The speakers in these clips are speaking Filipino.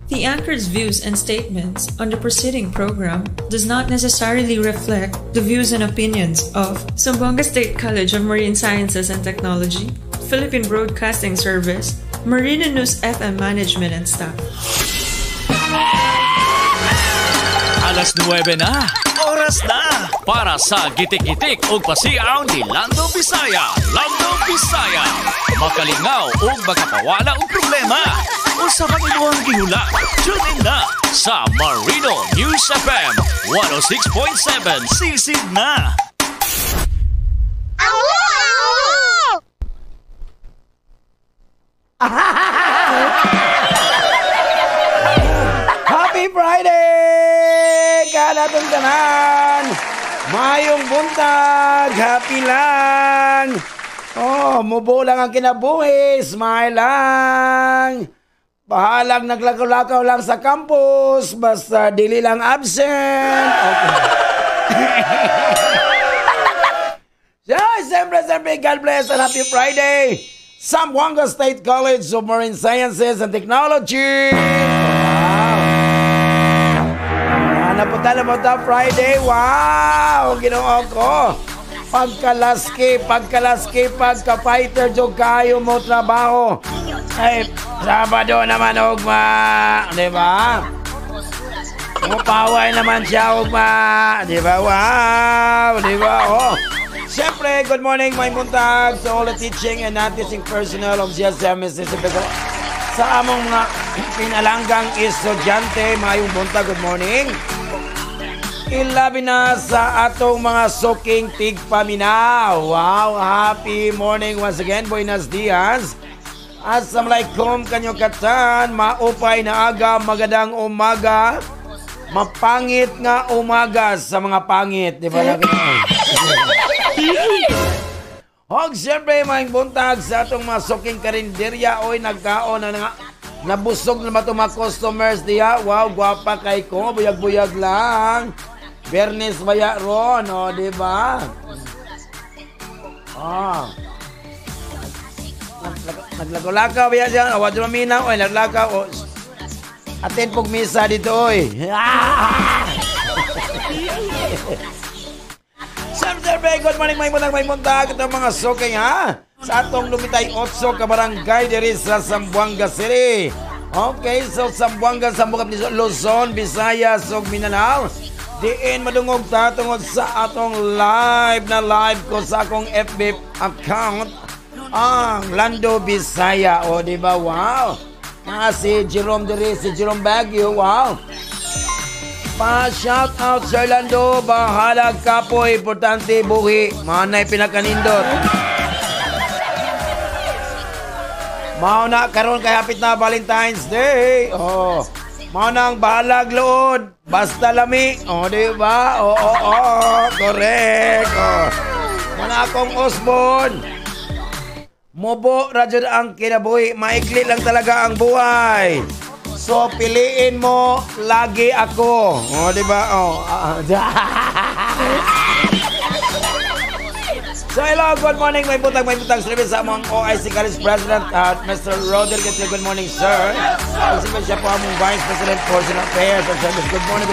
The anchor's views and statements on the preceding program does not necessarily reflect the views and opinions of Zamboanga State College of Marine Sciences and Technology, Philippine Broadcasting Service, Marina News FM Management and staff. Alas 9 na, oras na para sa gitik-gitik o pasiaw ni Lando Bisaya. Lando Bisaya, makalingaw o makapawala ang problema o sa pangiluang gihula. Tune in na sa Marino News FM 106.7. Sisid na! Happy Friday! Kalatong tanan! Mayong buntag! Happy lang! Oh, mubo lang ang kinabuhi! Smile lang! Bahalang naglakaw-lakaw lang sa campus, basta dili lang absent. Okay. Siyempre, God bless and happy Friday! Zamboanga State College of Marine Sciences and Technology! Wow! Napunta na mo ta Friday! Wow! Ginoo ko! Pagkalaski, pagka-fighter, jog kayo mo trabaho. Ay, Sabado naman, ugma. Diba? Mupaway naman siya, ugma. Diba? Wow! Diba? Oh. Siyempre, good morning, may buntag to all the teaching and non-teaching personnel of GSM Mississippi. Sa among mga pinalanggang estudyante, mayong buntag, good morning. Ilabi na sa atong mga soking tigpaminaw. Wow, happy morning once again, buenos dias. Assalamualaikum kanyo katan, maupay na aga, magadang umaga, mapangit nga umaga sa mga pangit, di ba? Hog, siyempre, maing buntag sa atong mga soking karinderya, oy, nagkaon na nga, nabusog na ba itong mga customers diya? Wow, gwapa kay ko, buyag-buyag lang. Bernes baya ron, o, di ba? Oh. Naglakaw-lakaw ba yan? O, wadyo maminaw, o, naglakaw, o. Atin pog misa dito, oy. Siyempre, good morning, may muntag. Ito mga sokay, ha? Sa atong Lumitay 8 ka barangay diri sa Zamboanga City. Okay, so Zamboanga, Luzon, Visayas, ug Mindanao. Diin madungog tatungod sa atong live ko sa akong FB account ang Lando Bisaya. O, diba? Wow! Si Jerome diri, si Jerome Baguio. Wow! Pa-shout out Sir Lando, bahalag kapoy, importante buhi. Manay pinakanindot. Mauna karon kay hapit na Valentine's Day. Oh. Mauna ang bahalag lood, basta lami. Oh, di ba? Oh, correct. Oh. Mga akong Osborne. Mubo radyo ang kinabuhi, maikli lang talaga ang buhay. So piliin mo lagi ako. Oh, di ba? Oh. So hello, good morning, may butang service sa among OIC College President at Mr. Roderick. Good morning, sir. Siyempre siya po among Vice President for Student Affairs and Service. Good morning.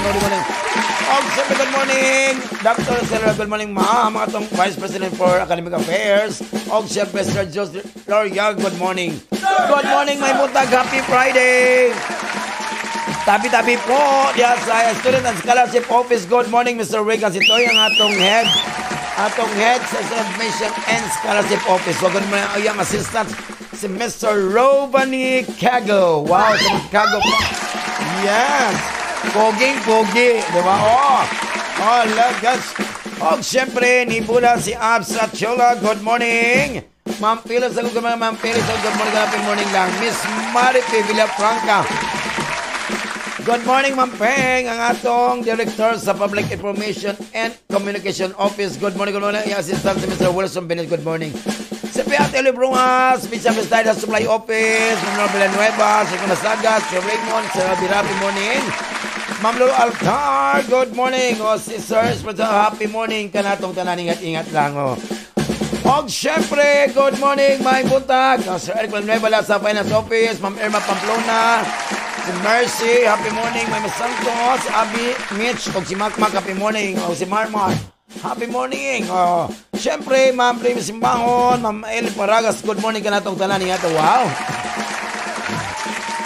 Siyempre, good morning, Dr. Sir. Good morning, mga itong Vice President for Academic Affairs. Siyempre, Sir Joseph Loria. Good morning. Good morning, may butang. Happy Friday. Tabi-tabi po. Yes, Student and Scholarship Office. Good morning, Mr. Regan. Ito yung atong head sa Admission and Scholarship Office. Wag mo na ang assistant, si Mr. Rovani Cago. Wow, sa Cago po. Yes. Poging-pogi. Diba? Oh, love guys. Siyempre, nibula si Abs at Chola. Good morning. Ma'am Pilas, good morning. Ma'am Pilas, good morning. Happy morning lang. Miss Marite Villafranca. Good morning, Ma'am Peng, ang atong Director sa Public Information and Communication Office. Good morning. Yung assistant si Mr. Wilson Bennett, good morning. Si Piate Librujas, Pizza Vestida Supply Office, Ma'am Villanueva, si Kunasagas, si Raymond, si Rabi, morning. Ma'am Lolo Alcar, good morning. Si Sir, happy morning ka na itong tanan, ingat-ingat lang. Og syempre, good morning, may buntag. Sir Eric Villanueva sa Finance Office, Ma'am Irma Pamplona, Si Mercy, happy morning. May Santos, Abi, Mitch, o si Makmak, happy morning. O si Marmar, happy morning. O, syempre, Ma'am Prima Simbahon, Ma'am El Paragas, good morning ka na itong tanan niya. Wow.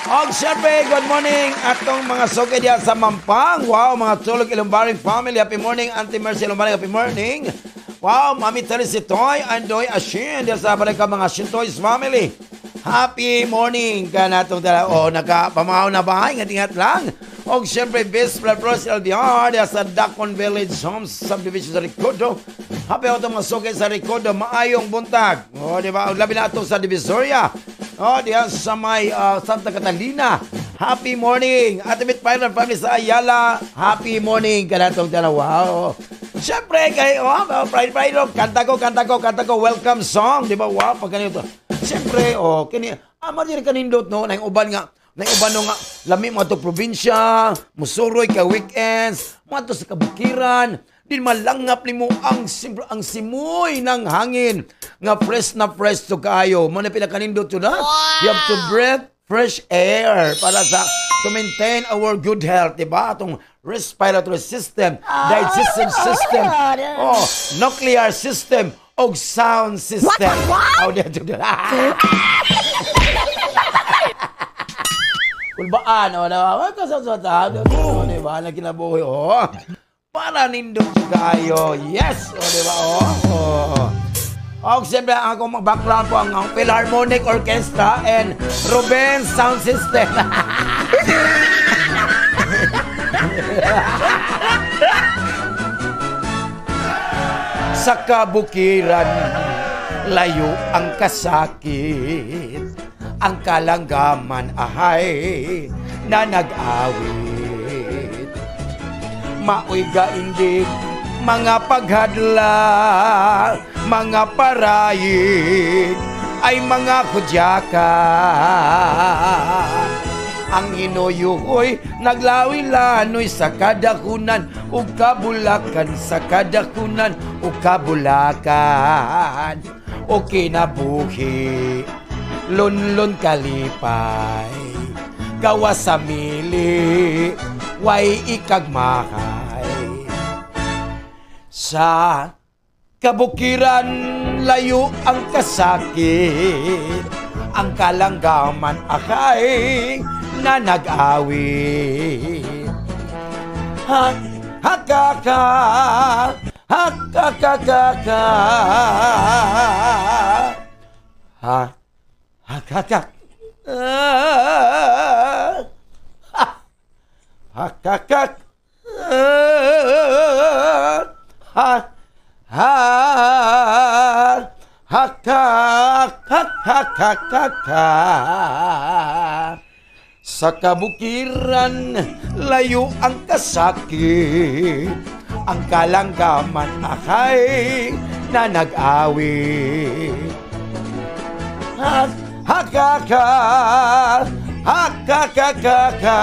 O, syempre, good morning atong mga sokay diya sa Mampang. Wow, mga Tulog Ilumbari family, happy morning. Auntie Mercy Ilumbari, happy morning. Wow, Mami Teresitoy, Andoy Ashin, diya sa balik ka mga Shintoy's family. Happy morning ka na itong dala. O, nakapamahaw na bahay, ingat lang. O, siyempre, Best Blood Bros LDR, sa Dacon Village Homes Subdivision sa Ricodo. Happy ako itong mga sokay sa Ricodo, maayong buntag. O, di ba? Labi na ito sa Divisoria. O, diyan sa may Santa Catalina. Happy morning. Atimit Pilot Family sa Ayala. Happy morning ka na itong dala. Wow. Siyempre, kayo, Friday, kanta ko, welcome song. Di ba? Wow, pag ganito. Siyempre, madir kanindot, no? Nang uban no nga, lami mo ito probinsya, musuroy ka weekends, mo ito sa kabukiran, din malangap ni mo ang simoy ng hangin, nga fresh na fresh to kayo. Mo na pinakanindot to na? Wow! You have to breathe fresh air para to maintain our good health, diba? Itong respiratory system, digestive system, nuclear system, o sound system. What? Kulbaan, diba? Nagkinabuhi, para nindot kayo. Yes, diba? Siyempre, ako background po ang Philharmonic Orchestra and Ruben Sound System. Sa kabukiran, layo ang kasakit, ang kalanggaman ahay na nag-awit. Maoy gaindik, mga paghadla, mga parayik, ay mga kudyakan. Ang inuyuhoy, naglawi-lanoy sa kadakunan, o kabulakan sa kadakunan, o kabulakan. O kinabuhi, lunlun kalipay, gawa sa mili, way ikagmahay. Sa kabukiran, layo ang kasakit, ang kalanggaman akay na nag-awit. Hakaka, hakakakaka, hakaka, hakakak, hakakakaka. Sa kabukiran, layo ang kasakit, ang kalanggaman akay na nag-awit. Hakaka, hakakakaka,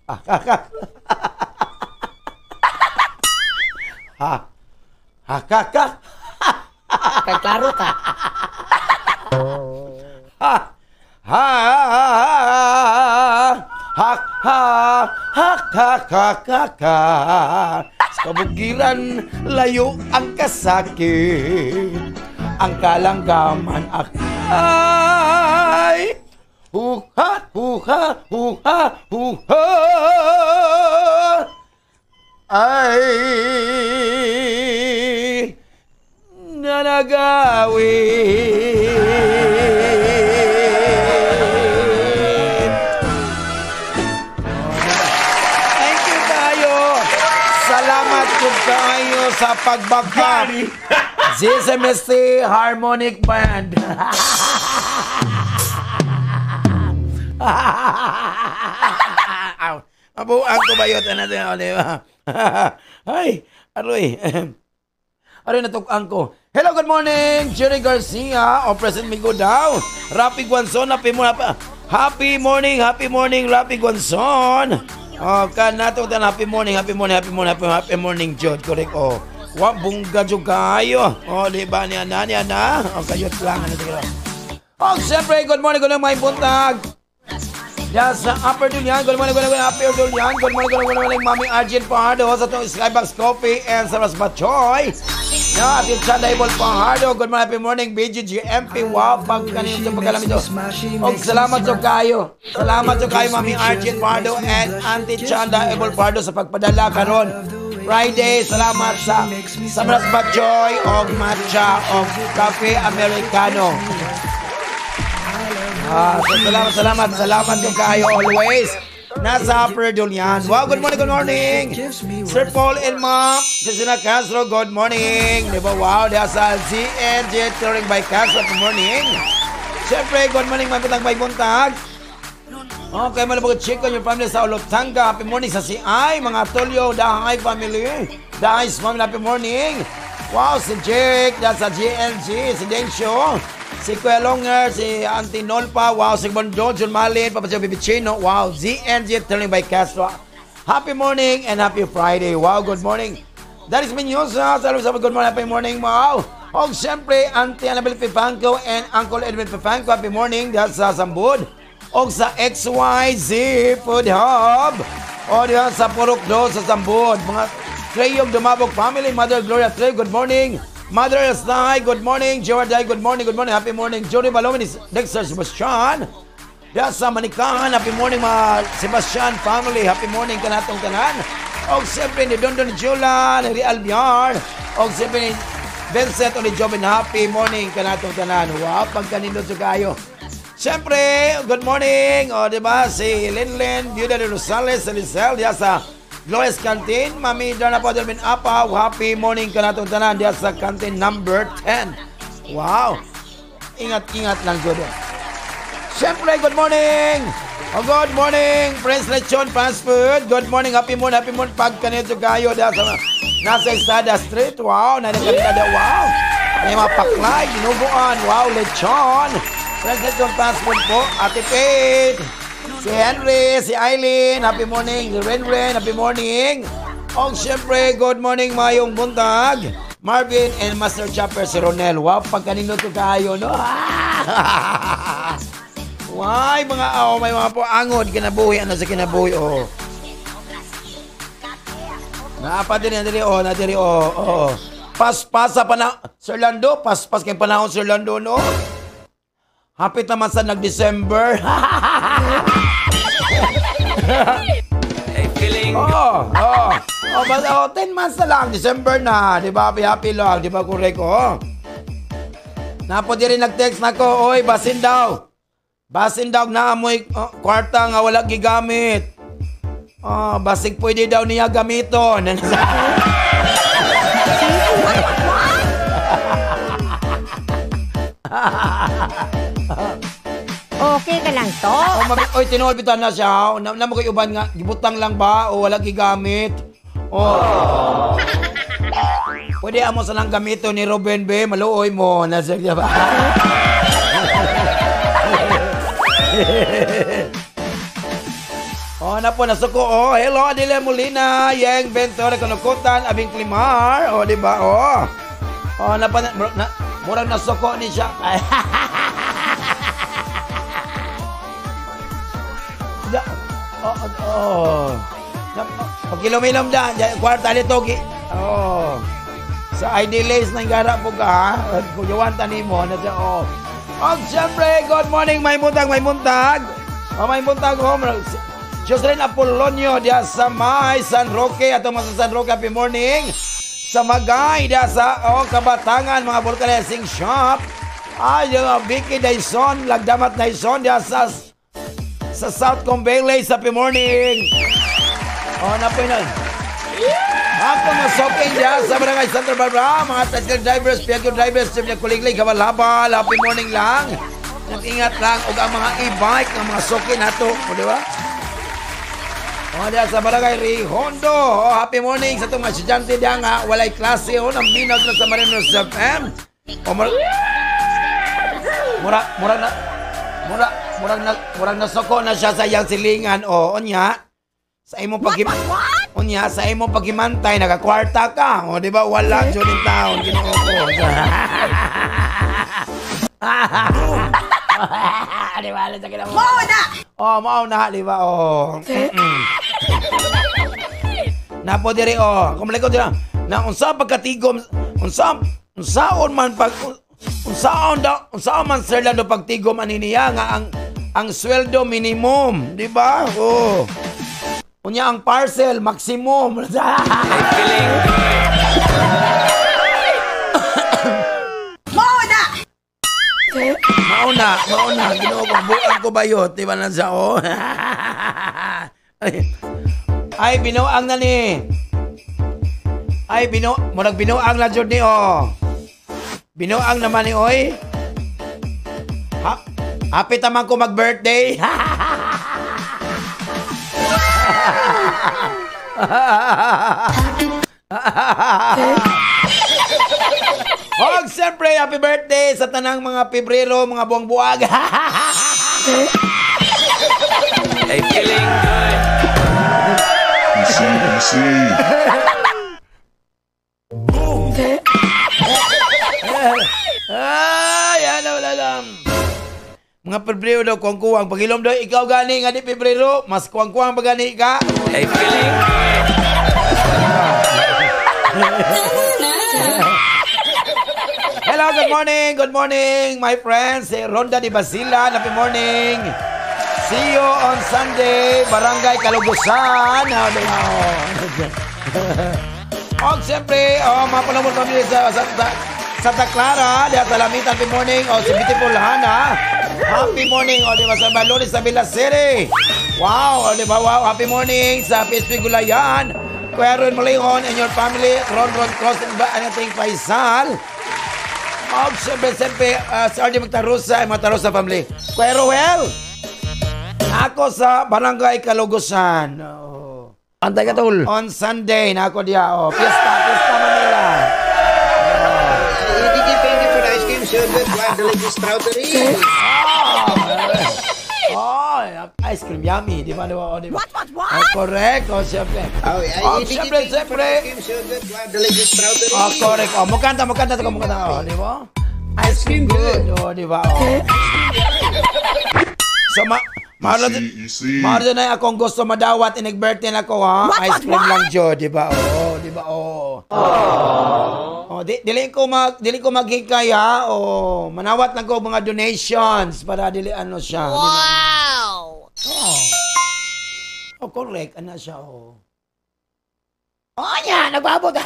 hakaka. Klaro ka. Hakakakaka. Sa kabukiran, layo ang kasakit, ang kalanggaman akay. Huha, huha, huha, huha. Ay nanagawin. Thank you tayo. Salamat po kayo sa pagbackup. ZSMST Harmonic Band. Mabuang ko ba yun? Ay, aroy. Aroy, natukaan ko. Hello, good morning, Jerry Garcia o President Migo daw. Rapi Guanzon, happy morning, Rapi Guanzon. Kanato tan happy morning, Jod. Correct, Wa bungga jud kayo. Di ba niya na? Kayot lang ano siguro. Oh, siyempre, good morning may buntag. Yes, Upper Dulian, good morning, Upper Dulian, good morning, Mami Arjen Pahardo, sa itong Skybox Coffee and sa Rasbachoy. Yeah, at yung Chandable Pahardo, good morning, happy morning, BGG, MP, wow, pag kanino ito pagkalam ito. Og salamat so kayo, Mami Arjen Pahardo and Auntie Chandable Pahardo sa pagpadala karon. Friday, salamat sa Rasbachoy og matcha og cafe americano. So salamat yung kayo always. Nasa Upper Dulian. Wow, good morning. Sir Paul and Ma'am Cristina Castro, good morning. Diba, wow, nasa CNJ Touring by Castro, good morning. Siyempre, good morning, may buntag. Okay, malabog chicken yung family sa Olotanga. Happy morning sa CI, mga Tolyo, Dahay family. Dahay's family, happy morning. Wow, si Jake, nasa GNG, si Densyo. Si Kuya Longer, si Auntie Nolpa, wow, si Bondo, John Malin, Papa Joe Bibicino, wow, ZNG Turning by Castro. Happy morning and happy Friday. Wow, good morning. That is my news. Sabi good morning, happy morning, wow. O siyempre, Auntie Annabelle Pipanco and Uncle Edwin Pipanco, happy morning. That's sa Sambud. O sa XYZ Food Hub. O diyan sa Purok Do sa Sambud. Mga Treyog Dumabog family, Mother Gloria Trey, good morning. Mother Esnay, good morning. Jewarday, good morning. Happy morning. Jory Balomin is Dexter Sebastian. Sa Manikahan, happy morning mga Sebastian family. Happy morning kanatong tanan. O siyempre ni Dondon Jula, ni Real Biar. O siyempre ni Vincent o ni Jobin, happy morning kanatong tanan. Wow, pagkanindot sa kayo. Siyempre, good morning. O diba, si Linlin, Viuda de Rosales, Elisel, sa Lois Canteen, Mami Dana po Delmin Apa, happy morning ka natong tanan diya sa canteen number 10. Wow! Ingat-ingat lang dyan. Siyempre, good morning! Good morning, Prince Lechon Fast Food. Good morning, happy morning, pag kanito kayo diya sa nasa Estada Street. Wow, nanagkalita diya, wow! May mga paklay, ginubuan, wow, Lechon. Prince Lechon Fast Food po, Ate Faith. Si Henry, si Eileen, happy morning. Si Renren, happy morning. O siyempre, good morning, mayong buntag. Marvin and Master Chopper, si Ronel. Wow, pagkanino to kayo, no? Why, may mga po angod, kinabuhi, ano sa kinabuhi, oh. Naapat din yan, nadiri, oh. Paspasa pa na, Sir Lando, paspas kayong panahon, Sir Lando, no? Hapit naman sa nag-December. Hey, feeling... Basta 10 months na lang, December na. Di ba? Happy lang. Di ba? Correct, oh. Napo di rin nag-text na ko, oy, basin daw. Basin daw na amoy kwarta nga wala gigamit. Basig pwede daw niya gamiton. Okay ka lang to. Oy, tinulbitan na siya. Namo ko'y uban nga, gibutang lang ba o wala gigamit? Pwede amo sa nang gamito ni Ruben B. Maluoy mo. Nasa siya ba? Na po, nasuko. Hello, Adile Molina. Yang Ventura, Kanukutan, Abing Klimar. Di ba? Murang nasuko ni siya. Pagkilomilom dyan, kwarta nito. Sa ID Lace ng gara po ka, ha? Kuyawan tani mo. Siyempre, good morning, may muntag. May muntag, Jocelyn Apolonio, diya sa May San Roque. Ato mga sa San Roque, happy morning. Sa Magay, diya sa Kabatangan, mga vulcanizing shop. Vicky Dyson, Lagdamat Dyson, diya sa South Combele, happy morning. Napinan. Ako mga soking dyan sa Barangay Santa Barbara, mga tricycle drivers, vehicle drivers, sabi niya kuliglig, kabalabal, happy morning lang. Nag-ingat lang, o ang mga e-bike, ang mga soking nato, di ba? Dyan sa Barangay Rihondo, happy morning sa itong mga estudyante dyan nga, walay klase, nang binag na sa Marinos FM. Murag na soko na siya sa iyang silingan, onya. Sa imong pagimantay, nakakwarta ka. Di ba? Wala dyan yung taon. Di ba? Mao na! Oh, mao na, di ba? Oh. Napo diri, oh. Kumalikod dira. Na unsa pagkatigom, unsaon man Sir Lando pagtigom aniniya nga ang sweldo minimum, di ba? Oh. Unya ang parcel maximum. Mauna. Ginoo ko buang ko bayot, di ba na sa oh. Ay binuang na ni. Murag binuang na jud ni oh. Binuang naman ni oy. Happy tamang ko mag-birthday. Hog, siyempre, happy birthday sa tanang mga Pebrero, mga buwang-buwag. Ay, feeling good. Easy. Ay, ano lang. Mga Pebrero daw, kuwang-kuwang. Pag-ilom daw, ikaw gani nga di Pebrero, mas kuwang-kuwang pag gani ka. Ay, feeling good. Hello, good morning, my friends. Si Ronda Di Basila, happy morning. See you on Sunday, Barangay Kalugusan. Og siyempre, mga panamon pamilya sa Santa Clara, di at Alamitan, happy morning. Si Beautiful Hana, happy morning. Di ba sa Balones sa Villa City? Wow, di ba? Wow, happy morning sa PSP Gulayan. Kuya Ron Malingon and your family, Ron Cross, ang ating Faisal. Siyempre, si RJ Magtarosa family. Kuya Ruel, ako sa Barangay Kalugusan. Antay ka, tol. On Sunday, na ako diya. Fiesta Manila. Thank you for the ice cream sherbet. Delicious strawberry. Ice cream, yummy. Di ba? What? Correct. Siyempre. Siyempre. Delicious strawberry. Correct. Mukanta. Di ba? Ice cream good. Di ba? So, Maroon na akong gusto madawat inig-birthday na ko, ha? Ice cream lang, Jo. Di ba? Di ba? Dili ko maghikay, ha? Manawat lang ko mga donations para dili ano siya. Wow! Correct. Ano siya, yan. Nagbabot.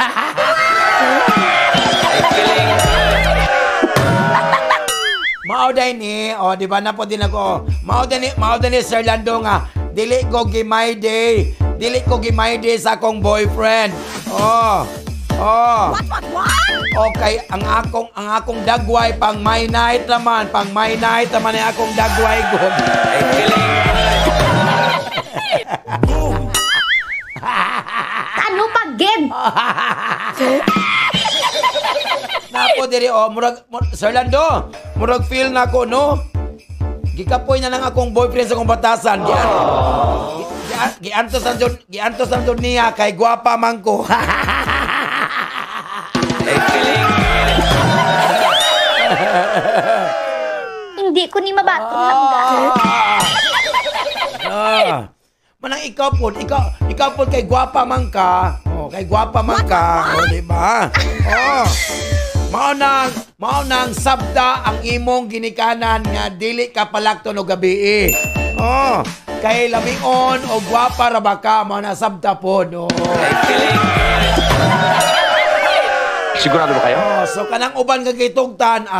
Mauday ni, di ba na po din ako. Mauday ni Sir Lando nga, dili ko gimay day sa akong boyfriend. What? Okay, ang akong dagway pang my night naman ang akong dagway good. Ay, feeling good. Ano pag game? Napo diri Sir Lando, murag feel na ko, no? Gikapoy na lang akong boyfriend sa kong batasan. Giantos ang dun niya kay gwapa man ko. Hindi ko ni mabatong langga. Manang ikaw po kay gwapa man ka. Kay gwapa man ka, di ba? Mao nang sabda ang imong ginikanan nga dili ka palakton og gabi. Kay lamion o gwapa ra ba ka, mao na sabda pod. Sigurado ba kayo? So kanang uban nga gitugtan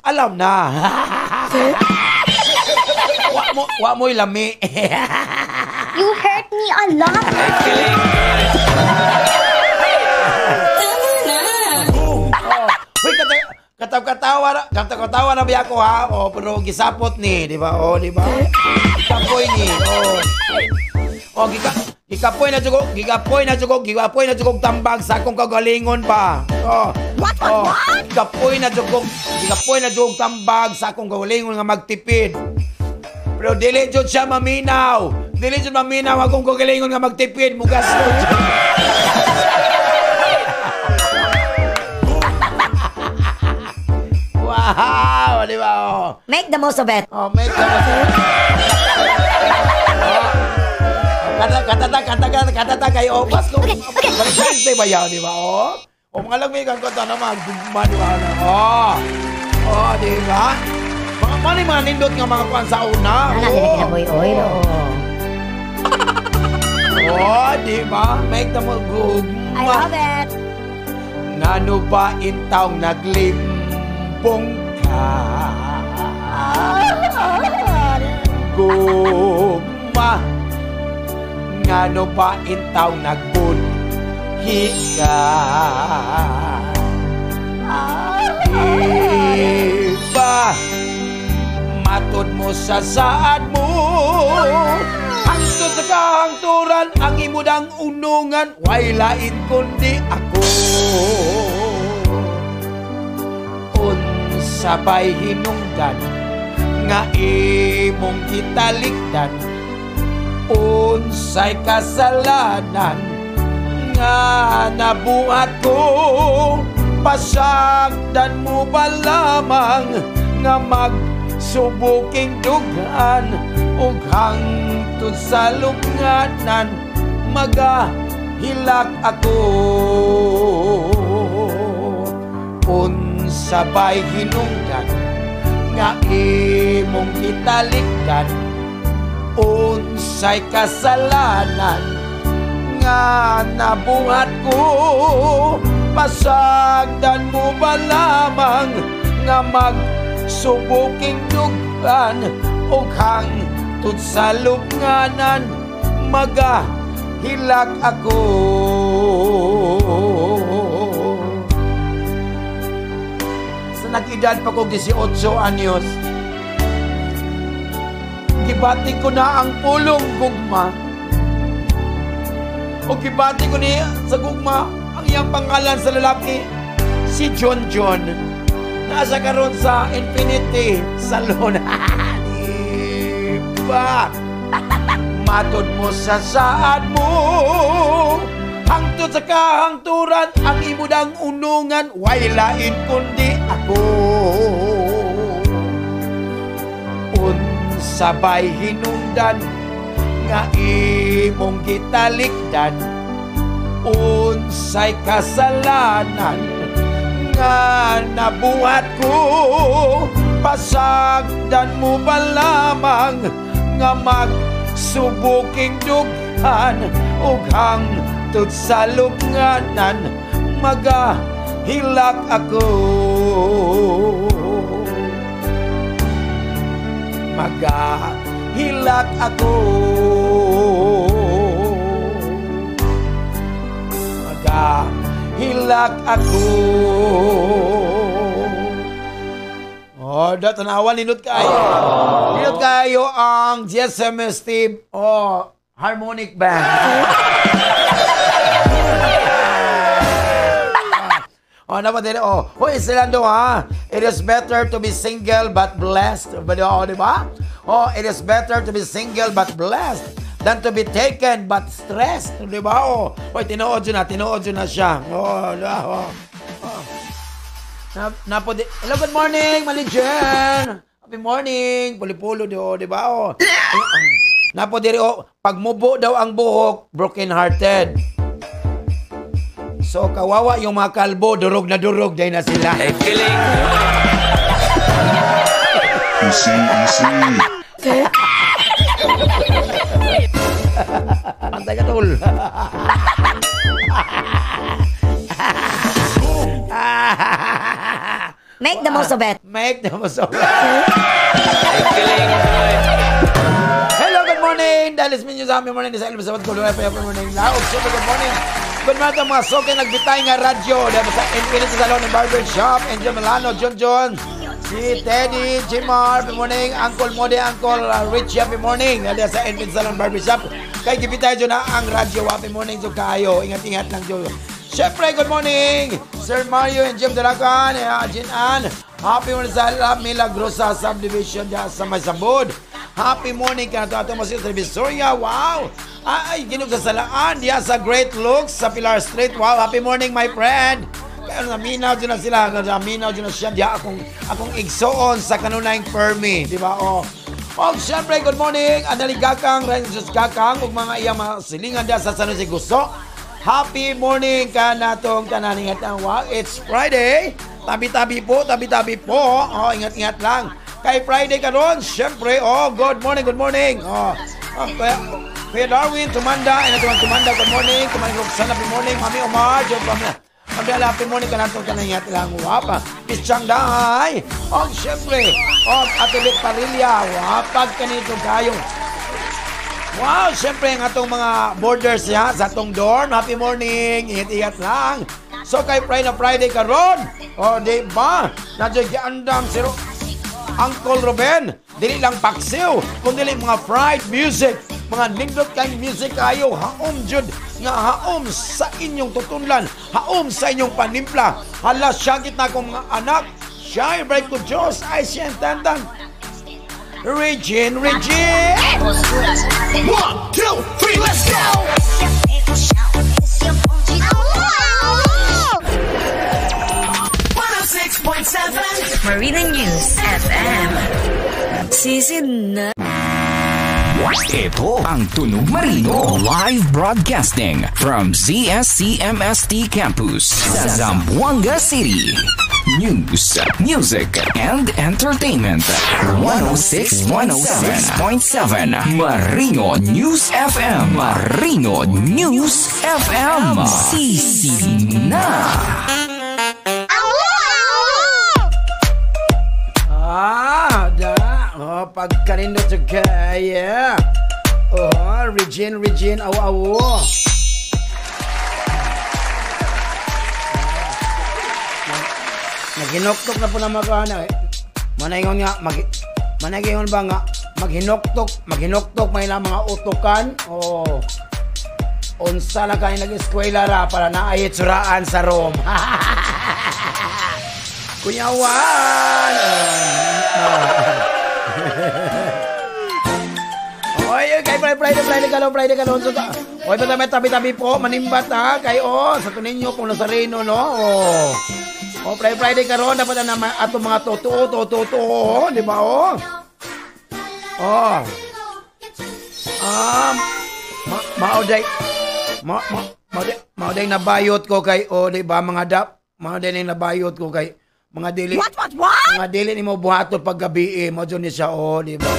alam na. Wa mo'y lami. You hurt me a lot. Katawa na biya ko, ha? Pero gisapot ni, di ba? Di ba? Gikapoy ni. Gikapoy na jugog tambag sa akong kagalingon pa. What? Gikapoy na jugog tambag sa akong kagalingon nga magtipid. Pero dili jud siya maminaw. Akong kagalingon nga magtipid. Mugas jud. Di ba? Oh. Make the most of it. Oh, make the most of it. Kata kayo, opas ko. Valentine's Day ba yan, di ba? O mga lagmigan ko ito na magdugma, di ba? Di ba? Mga nindot nga mga kuwan sa una. Ano sila kinaboy-oil, di ba? Make the most gugma. I love it. Ngano ba intaw naglimpong ka? Gugma. Ngano ba intaw nagbunhi ka? Di ba matod mo sa saad mo? Hangtod sa kahangturan ang imudang unungan, way lain kundi ako. Unsabay hinungdan nga imong kitalikdan, unsay kasalanan nga nabuhat ko. Pasagdan mo ba lamang nga magsubuking dugan, ug hangtod sa lubnganan magahilak ako. Unsabay hinungdan nga imong kitalikdan, unsay kasalanan nga nabuhat ko. Pasagdan mo ba lamang nga magsubuking dugan, ug hangtod sa lubnganan magahilak ako. Sa nag-edad pa ko 18 anyos, gibati ko na ang pulong gugma. O gibati ko niya sa gugma ang iyang pangalan sa lalaki, si John John. Nasa karon sa Infinity Salon. Diba? Matod mo sa saad mo, hangtod sa kahangturan ang imudang unungan, way lain kundi ako. Unsabay hinungdan nga imong gitalikdan, unsay kasalanan nga nabuhat ko. Pasagdan mo ba lamang nga magsubuking dugan, ug hangtod sa lubnganan magahilak ako. Magahilak ako. Magahilak ako. Tanawan, ninot kayo. Ninot kayo ang GSM Steve Harmonic Band. Napadili, hoy, Silando, ha? It is better to be single but blessed. Diba? It is better to be single but blessed than to be taken but stressed. Diba? Hoy, tinuod yun na siya. Hello, good morning, Malijan. Happy morning. Pulipulo, diba? Napo diri, pagmubo daw ang buhok, broken hearted. So kawawa yung mga kalbo, durog na durog dahil na sila. Kiling. Easy. Antay ka, tol. Make the most of it. Make the most of it. Kiling. Hello, good morning. Dahil is minyo sa aming morning. Sa ilm sa good morning. Laog, super good morning. Good morning mga soke nagbitay nga radyo. Dahil sa Infinity Salon and Barbershop. Angel Milano, John. Si Teddy, Jimar, good morning. Uncle Mode, Uncle Richie, happy morning. Dahil sa Infinity Salon and Barbershop. Kay gibitay dyan na ang radyo. Happy morning so kayo. Ingat-ingat lang dyan. Siyempre, good morning, Sir Mario and Jim Dalacan, Jin Ann. Happy morning sa La Milagrosa Subdivision dyan sa Maysabod. Happy morning ka na ito mo sa Visoria. Wow! Ay, ginug sa Salaan. Diyan sa Great Looks sa Pilar Street. Wow, happy morning, my friend. Kaya naminaw dyan na sila. Naminaw dyan na siya. Diya akong igsoon sa kanunayang permi. Di ba? O siyempre, good morning. Anali Gakang, Rangers Gakang. Ug mga iyang mga silingan dyan sa San Jose Gusto. Happy morning ka na itong kananingat ang wag. It's Friday. Tabi-tabi po. O, ingat-ingat lang. Kay Friday ka ron, siyempre, good morning. Kuya Darwin, Tumanda, good morning. Kumain Roxana, happy morning. Mami Omar, Mami Ala, happy morning ka na itong kananingat lang wapa. Miss Changday. Siyempre, Ate Beth Parilla, wapag kanito kayong. Wow, siyempre ang atong mga borders niya sa atong dorm. Happy morning, ingat-ingat lang. So kay Friday ka ron, diba? Nadyo'y giandam si Uncle Ruben. Dili lang paksiw, kundi mga fried music. Mga nindot kayong music kayo. Haom jud nga haom sa inyong tutunlan. Haom sa inyong panimpla. Hala, syagit na akong mga anak. Siya, break ko Diyos. Ay, siya, tantan. Regine. 1, 2, 3, let's go! Marina News FM. Sisid na. Ito ang Tunog Marino live broadcasting from ZSCMST Campus sa Zamboanga City. News, music, and entertainment. 106.7 Marino News FM. Marino News FM. Sisid na. Pagkanindot sa kaya. Regine, awo. Naghinoktok na po na mga Manaingon nga, manaingon ba nga, maghinoktok may lang mga utukan. Unsa na kayo nag-eskwela ra para naayit suraan sa room. Kunyawan! Kay Friday ka lang. Ito may tabi-tabi po, manimbat ha. Kay sa tuninyo pong Nazareno, no? Friday ka ron, dapat na ato mga totoo, di ba, Mauday nabayot ko kay, di ba, mauday nabayot ko kay, mga dili. What? Mga dili ni mo buhaton pag gabi, mo dyan niya siya, di ba,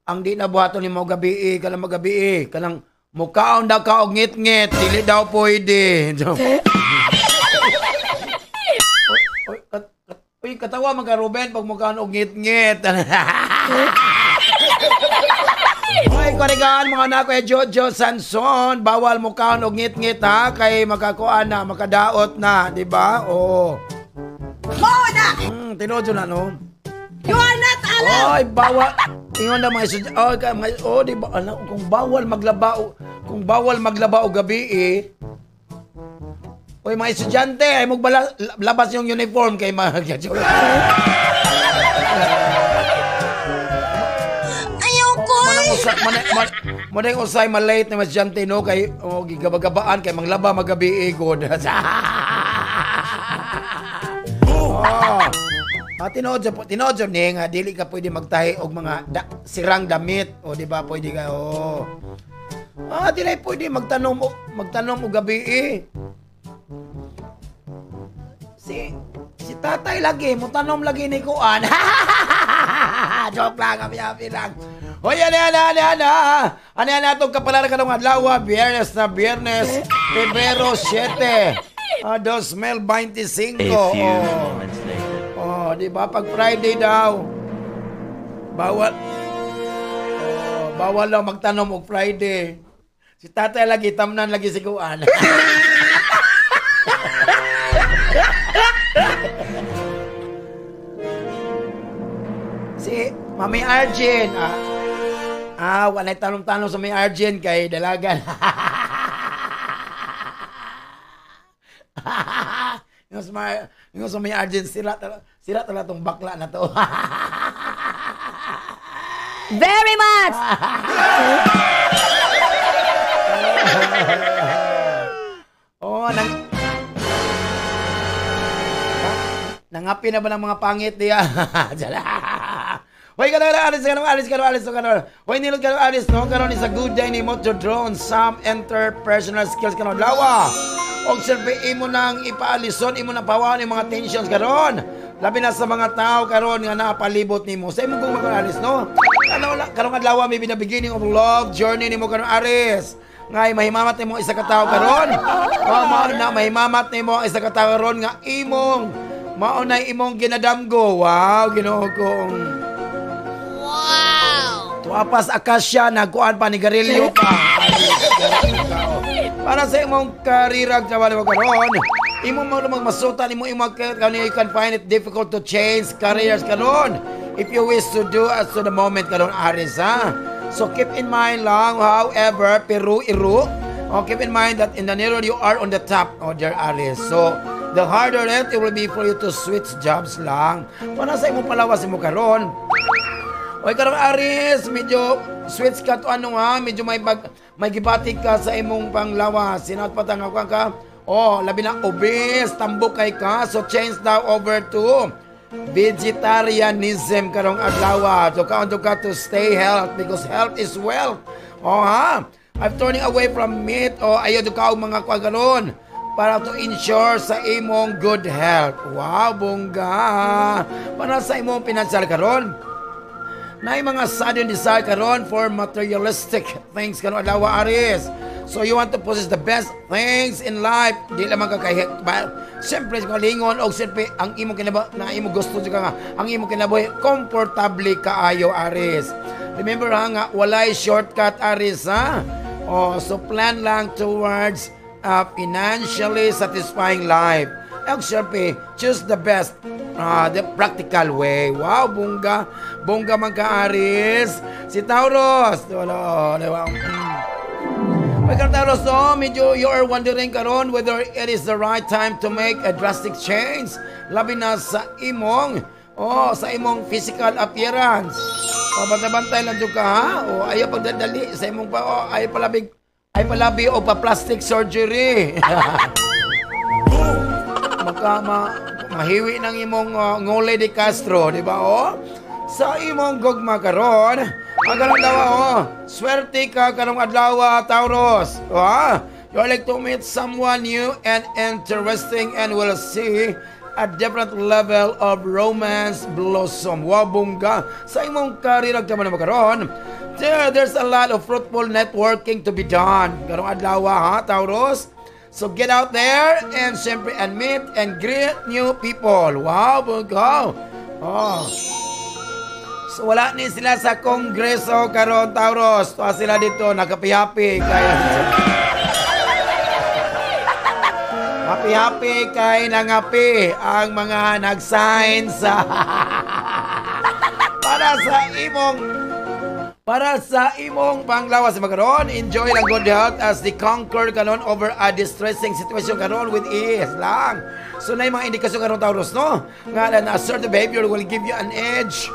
ang di na buhaton ni mo gabi, kanang magabi, kanang mukaon daw ka og ngit-ngit, dili daw pwede. Uy, katawa mga Ruben pag mukaon og ngit-ngit. Uy, karigaan mga anak kay Jojo Sanson, bawal mukaon og ngit-ngit ha, kay makakuan na, makadaot na, di ba? Mona! Tinojo na, no? You are not allowed! Ay, bawal. Ingon na mga estudyante. Di ba, kung bawal maglaba o gabi, Uy, mga estudyante, ay labas yung uniform kay mga Ayoko! Manang usay malate na estudyante, no? Kay gigabagabaan, kay manglaba magabi, good. Tinodyo ni nga dili ka pwede magtahi og mga sirang damit di ba pwede ka dili pwede magtanom og gabi si tatay lagi mo tanom lagi ni kuan. Joke lang, happy lang. Hoy, ano atong kapalara kanong adlaw, Biyernes, Pebrero 7, 2025. Di ba pag Friday daw bawal daw magtanom og Friday. Si tatay lagi tamnan lagi si kuan. Si Mami Arjen. Walay tanong-tanong sa Mami Arjen kay dalagan. Yung sa Mami Arjen, sila tala tong bakla na to. Very much! Nangapi na ba ng mga pangit diya? Hoy, kanong alis. Hoy, nilog kanong alis, no? Karon is a good day ni mo to drone some interpersonal skills kanong lawa. Og siyempre, imo nang ipaalison, imo nang pawahan yung mga tensions karon. Labi na sa mga tao karon nga napalibot nimo. Sa imo kung mag-alis, no? Karong adlaw may beginning of love journey nimo karon aris. Ngay mahimamat nimo isa ka tawo karon. Mahimamat nimo isa ka tawo karon nga imong maunay imong ginadamgo. Wow, Ginoo kong. Wow. Tuapas akasya nagkuan pa ni garilyo pa. Para sa imong karirag trabaho karon. Imo mo magmasutan imo you can find it difficult to change careers karon if you wish to do as to the moment karon aris ha. So keep in mind lang, however, keep in mind that in the nearer you are on the top of your aris. So the harder it will be for you to switch jobs lang. Para sa imong palawas imo karon. Oy karon aris, medyo switch ka to ano ha, medyo may gibatik ka sa imong panglawas. Sinat patang ka. Oh, labi na obese, tambok kay ka. So change now over to vegetarianism karong adlaw. So kaon ka to stay health because health is wealth. Oh ha. I'm turning away from meat. Oh, ayo ka og mga kwagaron para to ensure sa imong good health. Wow, bongga. Para sa imong financial karon. Nay mga sudden desire karon for materialistic things karon adlaw aris. So you want to possess the best things in life. Di lamang kakahit. Siyempre, kalingon o siyempre, ang imo kinabuhi, na imo gusto nga, ang imo kinabuhi, comfortably kaayo, aris. Remember ha, nga, walay shortcut, aris, ha? Oh, so plan lang towards a financially satisfying life. And siyempre, choose the best, the practical way. Wow, bongga. Bongga man ka, aris. Si Taurus. Taurus, medyo you are wondering karon whether it is the right time to make a drastic change. Labi na sa imong, sa imong physical appearance. Bantay lang dyan ka, ha? Ayaw pagdadali sa imong pa, ayaw palabi o pa-plastic surgery. Mahiwi ng imong Ngole de Castro, di ba, Sa imong gugma karon, magalang daw, swerte ka karong adlaw, Taurus. You're like to meet someone new and interesting and will see a different level of romance blossom. Wabungga. Sa imong karir naman karon, there's a lot of fruitful networking to be done. Karong adlaw, ha, Taurus? So get out there and siyempre meet and greet new people. Wow, bungga. So wala ni sila sa kongreso karon, Taurus. Tuwa sila dito, nakapihapi kaya happy kay nangapi ang mga nag-sign sa para sa imong panglawas magaron. Enjoy lang good health as the conquer kanon over a distressing situation karon with ease lang. So na yung mga indikasyon karon, Taurus, no? Nga na assertive behavior will give you an edge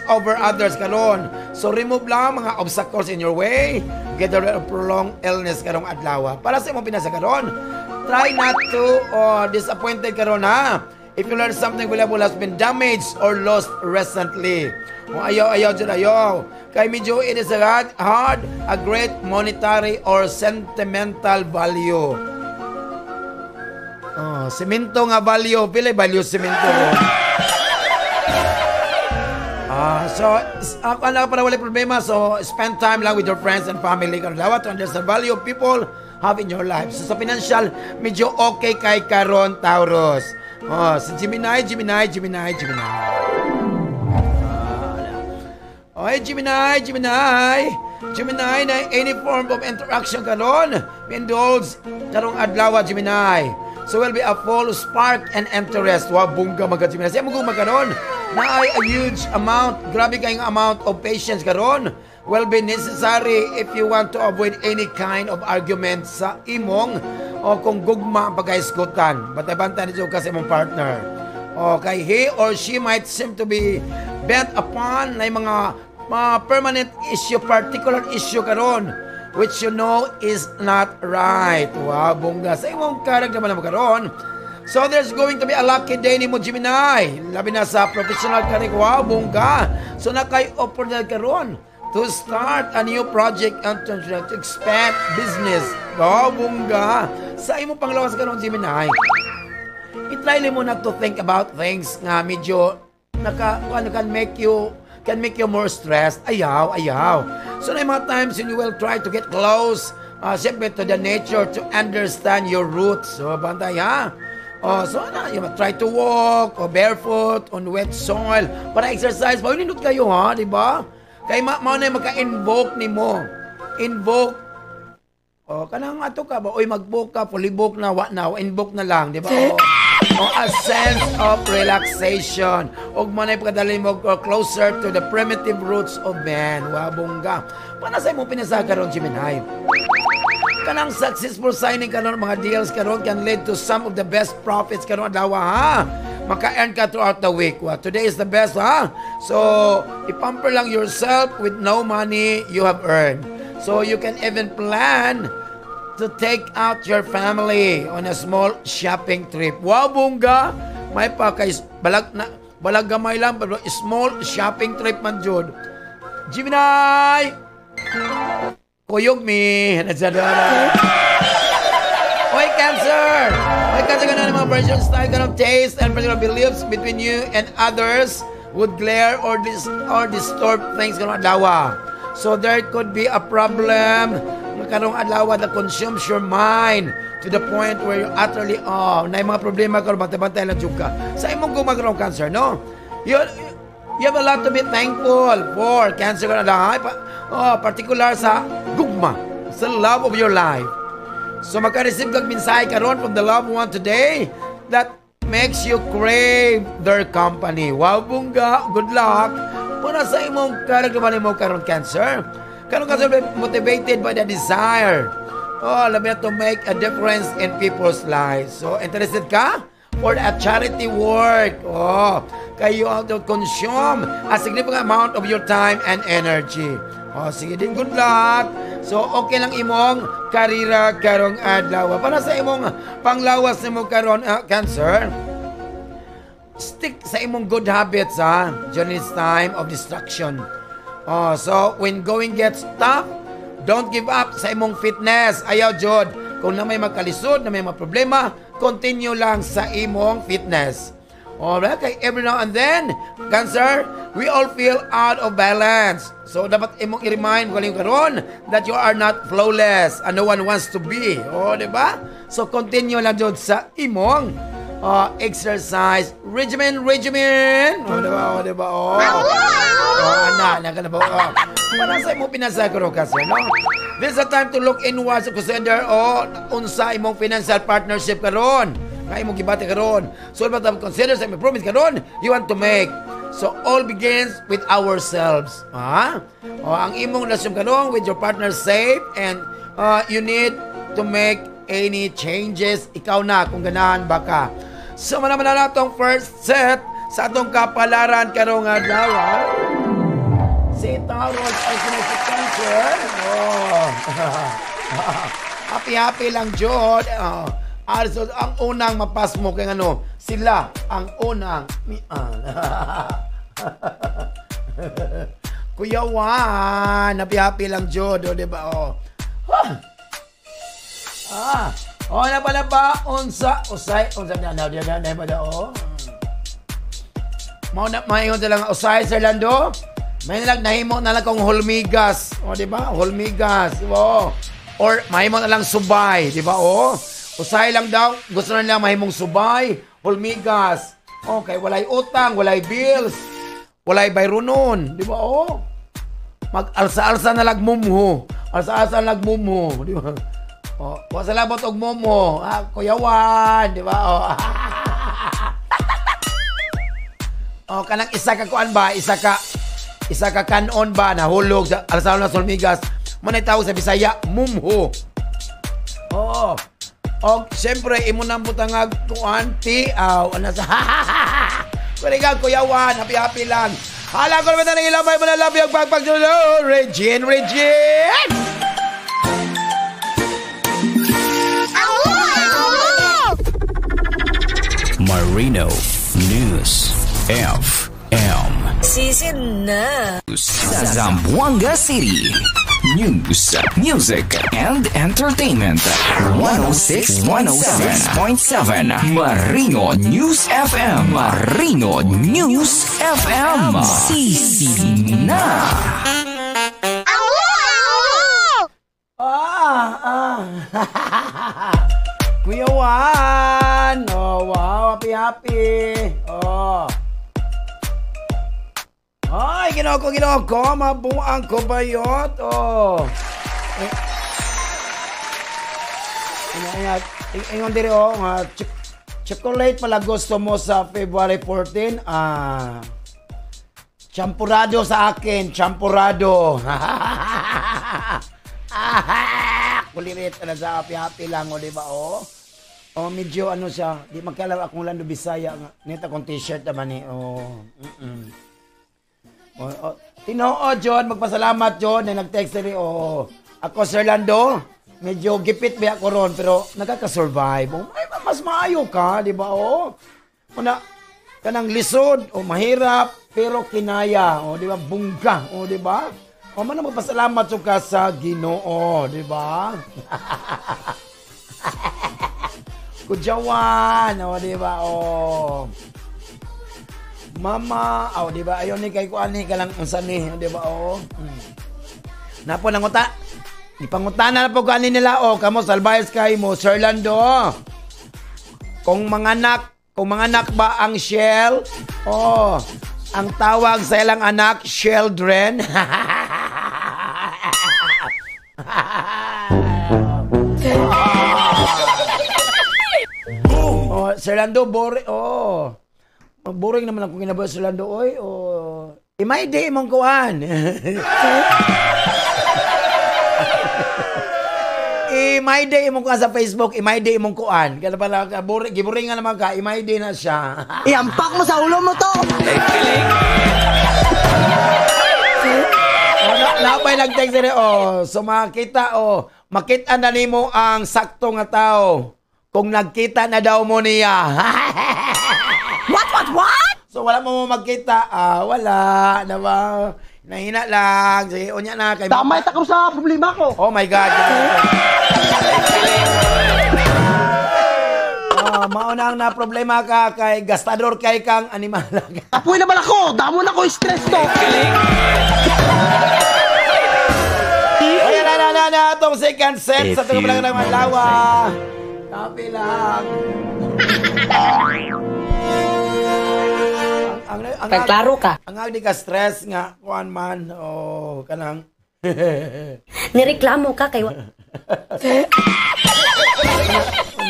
over others karon. So remove lang mga obstacles in your way. Get rid of prolonged illness karong adlaw. Para sa imong pinasa karon, try not to disappointed karon, ha. If you learn something valuable has been damaged or lost recently. Ayaw. Kay medyo it is hard a great monetary or sentimental value. Semento nga value. Pila value semento? So, ako para wala problema. So, spend time lang with your friends and family. Kaya to understand the value of people have in your life. So, sa financial, medyo okay kay karon, Taurus. Si Gemini. Gemini na any form of interaction karon indulge karong adlaw, Gemini. So will be a full spark and interest. Bungga mga Gemini. Siya mo karon na ay a huge amount, grabe kayong amount of patience karon will be necessary if you want to avoid any kind of argument sa imong kung gugma ang pagkaisgutan. Bantay-bantay nito kasi imong partner. Okay, he or she might seem to be bent upon na mga permanent issue, particular issue karon which you know is not right. Wow, bongga. Sa imong karag naman karon, So there's going to be a lucky day ni mo, Gemini. Labi na sa professional ka ni wow, bongga. So nakay-opportunity karon to start a new project and to expand business. Wow, bongga. Sa imo panglawas karon, Gemini. I-try mo not to think about things nga medyo can make you more stressed. Ayaw. So na mga times when you will try to get close siyempre to the nature to understand your roots. So bantay ha. So you try to walk barefoot on wet soil para exercise. Paunindot kayo ha, di ba? Kay mao na maka-invoke nimo. Invoke. Kanang ato ka ba? Oy mag-book ka, fully book na, invoke na lang, di ba? A sense of relaxation. Og manay pagdali mo closer to the primitive roots of man. Wabongga. Panasay mo pinasa karon, Gemini. Kanang successful signing karon mga deals karon can lead to some of the best profits karon dawa ha. Maka-earn ka throughout the week. Today is the best ha. So, ipamper lang yourself with no money you have earned. So, you can even plan to take out your family on a small shopping trip. Wow, bongga! May pa kay balag gamay lang pero small shopping trip man jud. Gemini! Kuyog mi, nagsadara. Oy, Cancer! Oy, Cancer ka na ng mga version, style ka ng taste and personal beliefs between you and others would glare or disturb things ka ng adlaw. So there could be a problem karong adlaw that consumes your mind to the point where you utterly, na mga problema ka, bantay-bantay lang ka. Sa imong gumagawang Cancer, no? You have a lot to be thankful for, Cancer ka na lang. Particular sa gugma, sa love of your life. So maka-receive kang mensahe karon from the loved one today that makes you crave their company. Wow, bongga, good luck. Para sa imong karagdaman mo karon, Cancer. Karon ka motivated by the desire. Labi na to make a difference in people's lives. So interested ka for a charity work? Kayo ang to consume a significant amount of your time and energy. Sige din, good luck. So, okay lang imong karira karong adlaw. Para sa imong panglawas nimo karon, Cancer, stick sa imong good habits, during this time of distraction. So, when going gets tough, don't give up sa imong fitness. Ayaw, Jod. Kung na may magkalisod, na may mga problema, continue lang sa imong fitness. Alright, kay every now and then, Cancer, we all feel out of balance. So, dapat imong i-remind ko karon that you are not flawless and no one wants to be. Diba? So, continue lang dyan sa imong exercise regimen. Diba? Anak na ba? Para sa imong pinasa ko kasi, no? This is a time to look inwards to consider, unsa imong financial partnership karon. Nga imong gibati karon. So, but consider sa imong promise karon you want to make. So, all begins with ourselves. Ang imong relasyon karon with your partner safe and you need to make any changes. Ikaw na kung ganahan baka. So, manaman na natong first set sa atong kapalaran karong adlaw. Si Taurus ay si Cancer. Happy lang, Jod. Also, ang unang mapas mo kay sila ang unang Kuya Juan, happy lang, Jod, diba? Na pala ba? Unsa na ba da, Mahingon lang, usay, Sir Lando? May nahimo na lang kong hulmigas. Diba? Hulmigas. Or mahimo na lang subay. Diba? Usay lang daw. Gusto na lang mahimong subay. Hulmigas. Okay, walay utang, walay bills. Walay bayronon. Diba? Mag-alsa-alsa na lagmumho. Alsa-alsa na lagmumho. Diba? Wasalabot og momo. Kuya Juan. Diba? Kanang isa ka kuan ba? Isa ka kanon ba na hulog sa alsa na sulmigas. Manay tawag sa Bisaya, mumho. Siyempre, imo nang butangag kuan tiaw. Kuligang Kuya Juan, happy lang. Hala ko naman na ng ilamay mo na labi ang pagpagdulo. Regine! Marino News FM. Sisid na. Sa Zamboanga City. News, music, and entertainment. 106.7 Marino News FM. Marino News FM. Sisid na. Kuya Juan. Oh, wow. Happy. Oh. Ay, ginoko. Mabuang ko bayot. Oh. Ingon diri chocolate pala gusto mo sa February 14. Champurado sa akin. Champurado. Kulirit na sa happy lang, o diba, o? O, medyo ano siya, di magkalaw akong Lando Bisaya, nita kong t-shirt naman eh, o. Tinoo, John, magpasalamat, John, na nag-text rin, o. Ako, Sir Lando, medyo gipit ba ako ron, pero nakaka-survive. O, ay, mas maayo ka, diba, o? Una, kanang lisod, o mahirap, pero kinaya, o, diba, bungga, o, diba? O man na magpasalamat ka sa Ginoo, di ba? Kudyawan, o di ba? O Mama, o di ba? Ayon ni kay kuan ni kalang unsa ni, di ba? O. Napo nanguta. Ipangutana na po kanin nila, o kamo salbayas kay mo, Sir Lando. Kung manganak ba ang shell? O ang tawag sa ilang anak, children. Oh, Sir Lando, boring. Oh. Boring naman ako kinabuhi Sir Lando, oy. Oh. Imay day mong kuan. Imay day mong kuan sa Facebook, imay day mong kuan. Kaya pala giboring nga naman ka, imay day na siya. Iampak mo sa ulo mo to. Napay nag-text rin, so makita, makita na nimo ang sakto nga tao kung nagkita na daw mo niya. What? So wala mo magkita, wala, diba? Nahina lang, sige, unya na. Kay Damay ta ko sa problema ko. Oh my God. Mauna ang na problema ka kay gastador kay kang animal. Apoy naman ako, damo na ko stress to. Ayan na, itong second set sa tulong lang ng Malawa. Copy lang. Pagklaro ka. Ang agdi ka stress nga, kuan man, kanang. Nireklamo ka kay...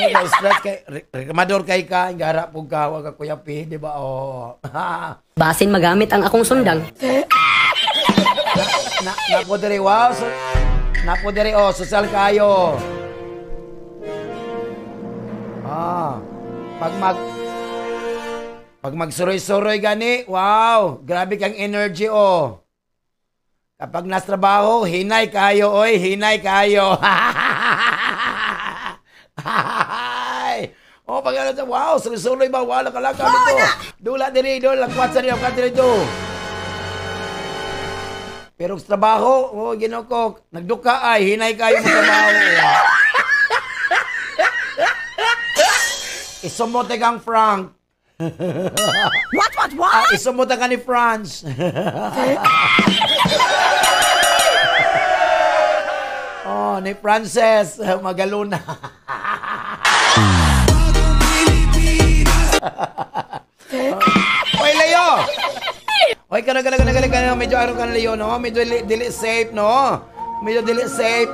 Stress kay, reklamador kay ka, ingara po ka, wag ka kuyapi, di ba? Basin magamit ang akong sundang. Napo diri, wow. Napo diri, social kayo. Pag magsuroy-suroy gani, wow, grabe kang energy, Kapag nasa trabaho, hinay kayo, oy, hinay kayo. Pag ano sa, wow, suroy-suroy ba, wala ka lang dito. Dula diri, lakwat sa diri, dito. Pero sa trabaho, ginoko, nagduka ay, hinay kayo sa trabaho. Isumote kang Frank. What? Isumote ka ni Franz. Ni Frances, Magaluna. Oy, Leo! Oy, ka na, medyo araw ka na, Leo, no? Medyo dili safe, no? Medyo dili safe,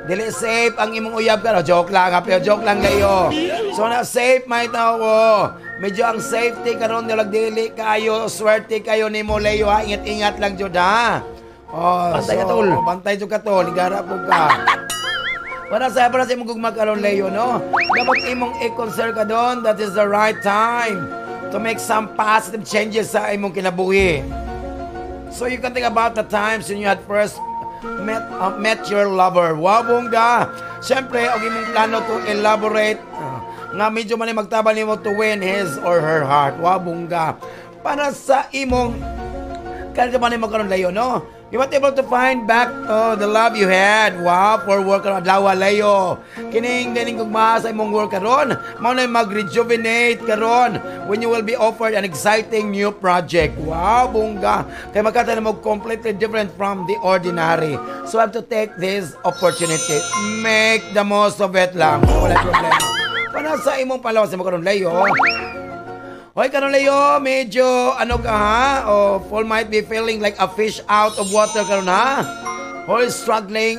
Dili safe ang imong uyab ka, no? Joke lang, pero joke lang, Leo. So, na safe, may tao, Medyo ang safety karon nilag dili kayo, swerte kayo ni mo, Leo, ha? Ingat-ingat lang, Jud, ha? Bantay ka, tol. Bantay ka, tol. Ligara po ka. Para sa imong gugmag karon, Leo, no? Dapat imong i-consider ka doon. That is the right time to make some positive changes sa imong kinabuhi. So you can think about the times when you had first met your lover. Wow, bongga. Siyempre, ang imong plano to elaborate nga medyo man magtabang nimo to win his or her heart. Wow, bungga. Para sa imong kaya man magkaroon layo, no? You were able to find back the love you had. Wow, for work karon adlaw layo. Kining ganing gugma sa imong work karon, mao na mag-rejuvenate karon when you will be offered an exciting new project. Wow, bungga. Kay magkata na mo completely different from the ordinary. So I have to take this opportunity. Make the most of it lang. Wala problema. Para sa imong palawas sa karon layo. Hoy, karon layo, medyo ano ka ha? Paul might be feeling like a fish out of water karon ha? Hoy, struggling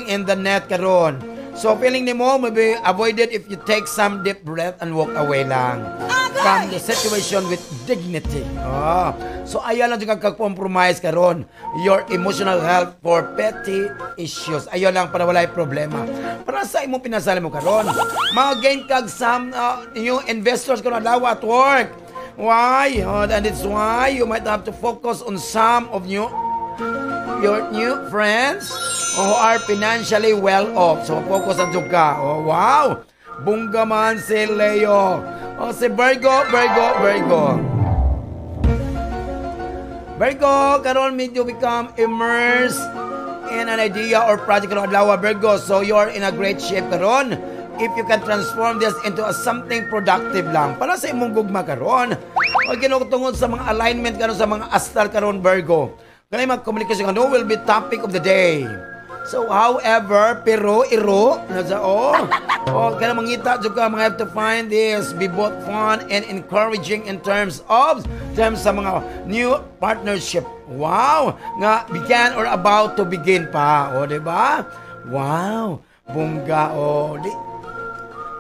in the net karon. So feeling nimo maybe avoid it if you take some deep breath and walk away lang from the situation with dignity. So ayaw lang yung kag-compromise karon your emotional health for petty issues. Ayaw lang para walay problema. Para sa imong pinasali mo karon, mag-gain kag some new investors karon adlaw at work. Why? And it's why you might have to focus on some of your new friends who are financially well off. So focus on ka. Oh wow. Bungga man si Leo. Si Virgo. Virgo, karon medyo become immersed in an idea or project karon adlaw Virgo. So you're in a great shape karon. If you can transform this into something productive lang para sa imong gugma karon. O ginugtungod sa mga alignment karon sa mga astral karon Virgo. Kanay mag-communication ano will be topic of the day. So however, pero kaya mangita jud ka, mga have to find this be both fun and encouraging in terms sa mga new partnership. Wow, nga began or about to begin pa. O, di ba? Wow, bungga. O,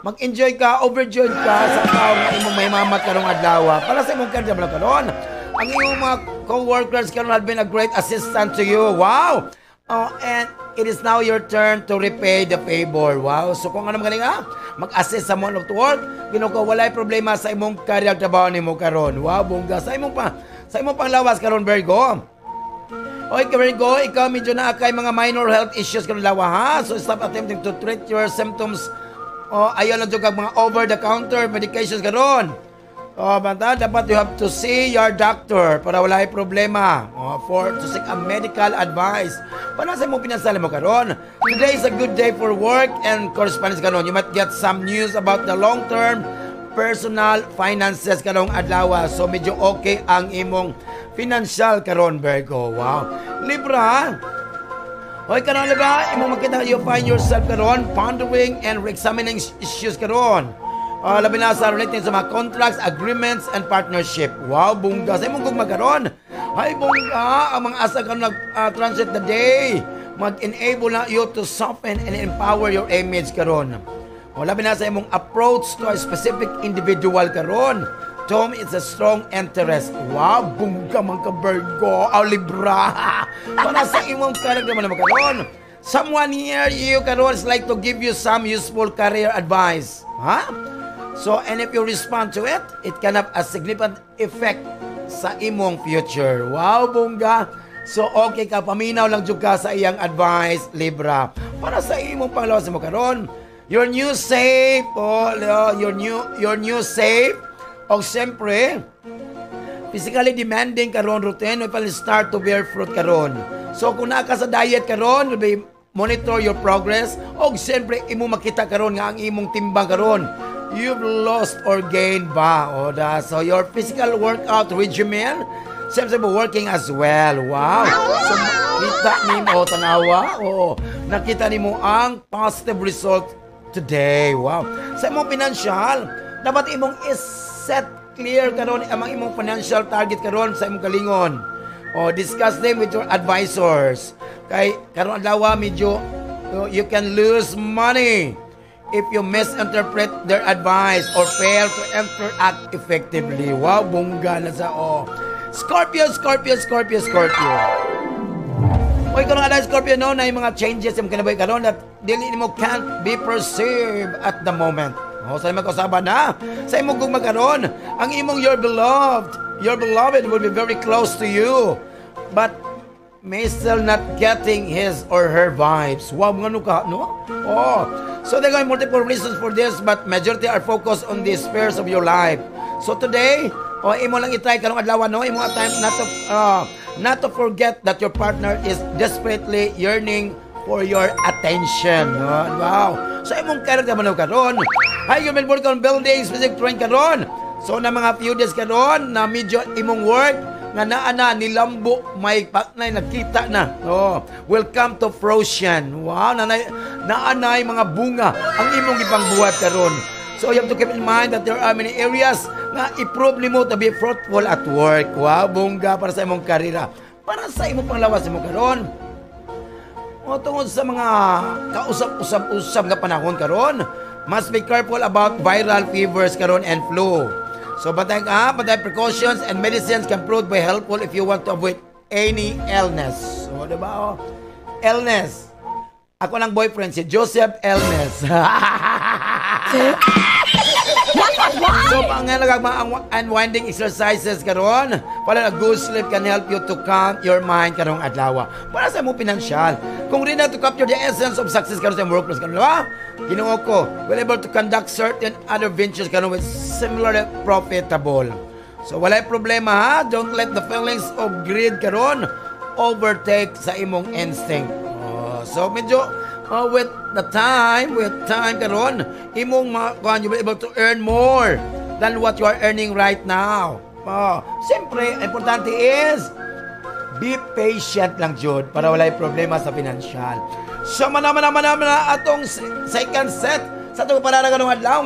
mag-enjoy ka, overjoyed ka sa tao nga imong mahimamat karong adlaw. Para sa imong kanya karon. Ang iyong mga co-workers karon have been a great assistant to you. Wow! And it is now your turn to repay the favor. Wow! So kung ano magaling mag-assist sa mo to work, walay problema sa imong career trabaho nimo karon. Wow, bungga. Sa imong panglawas karon Virgo. Okay, Virgo, ikaw medyo na kay mga minor health issues karon lawa ha. So stop attempting to treat your symptoms. Ayaw lang jud kag mga over-the-counter medications karon. Banta, dapat you have to see your doctor para wala ay problema. To seek a medical advice. Para sa mo pinasali mo karon. Today is a good day for work and correspondence karon. You might get some news about the long-term personal finances karong adlaw. So medyo okay ang imong financial karon Virgo. Wow. Libra. Hoy karon Libra, imong makita you find yourself karon pondering and re-examining issues karon. Labi na sa relating sa mga contracts, agreements, and partnership. Wow, bungga. Sa imong gugma karon. Hay, bungga. Ang mga asa karon nag-transit the day. Mag-enable na you to soften and empower your image karon. Labi na sa imong approach to a specific individual karon. Tom, it's a strong interest. Wow, bungga man ka Virgo. Libra. Para sa imong karakter man karon. Someone near you karon is like to give you some useful career advice. So, and if you respond to it, it can have a significant effect sa imong future. Wow, bungga. So, okay ka, paminaw lang jud ka sa iyang advice, Libra. Para sa imong panglawas mo karon, your new safe, your new safe, o siyempre, physically demanding karon routine will start to bear fruit karon. So, kung naa ka sa diet karon, will be monitor your progress, o siyempre, imo makita karon nga ang imong timbang karon. You've lost or gained ba? So your physical workout regimen seems to be working as well. Wow. So nakita nimo tanawa. Nakita nimo ang positive result today. Wow. Sa imong financial, dapat imong is-set clear karon ang imong financial target karon sa imong kalingon. Discuss them with your advisors. Kay karon adlaw medyo you can lose money if you misinterpret their advice or fail to interact effectively. Wow, bungga na sa Scorpio. Oy, kung nga Scorpio, no, na yung mga changes yung kinabuhi karon that dili mo can't be perceived at the moment. Sa imong kasaba na, sa imong gugma karon, ang imong your beloved will be very close to you, but may still not getting his or her vibes. Wow, ngano ka, no? So there are multiple reasons for this, but majority are focused on the spheres of your life. So today, imo lang itry karong adlaw, no? Imo time not to forget that your partner is desperately yearning for your attention. No? Wow. So imong karon karon. Hay yung Melbourne karon building specific train karon. So na mga few days karon na medyo imong work nga naa nilambo may patnay nakita na. Oh, welcome to fruition. Wow, naanay mga bunga ang imong ipangbuhat karon. So you have to keep in mind that there are many areas na i-prove nimo to be fruitful at work. Wow, bunga para sa imong karera. Para sa imong panglawas mo karon. O tungod sa mga kausap-usap nga panahon karon, must be careful about viral fevers karon and flu. So batay precautions and medicines can prove be helpful if you want to avoid any illness. So diba? Illness. Ako lang boyfriend si Joseph Illness. So ang unwinding exercises karon, para a good sleep can help you to calm your mind karong adlaw. Para sa mo pinansyal, kung rin na to capture the essence of success karon sa workplace karon, Ginoo ko, we're able to conduct certain other ventures karon with similarly profitable. So walay problema ha, don't let the feelings of greed karon overtake sa imong instinct. So medyo with time karon, imong you will able to earn more than what you are earning right now. Siyempre, importante is be patient lang jud para walay problema sa financial. So manaman atong second set sa atong panara kanong adlaw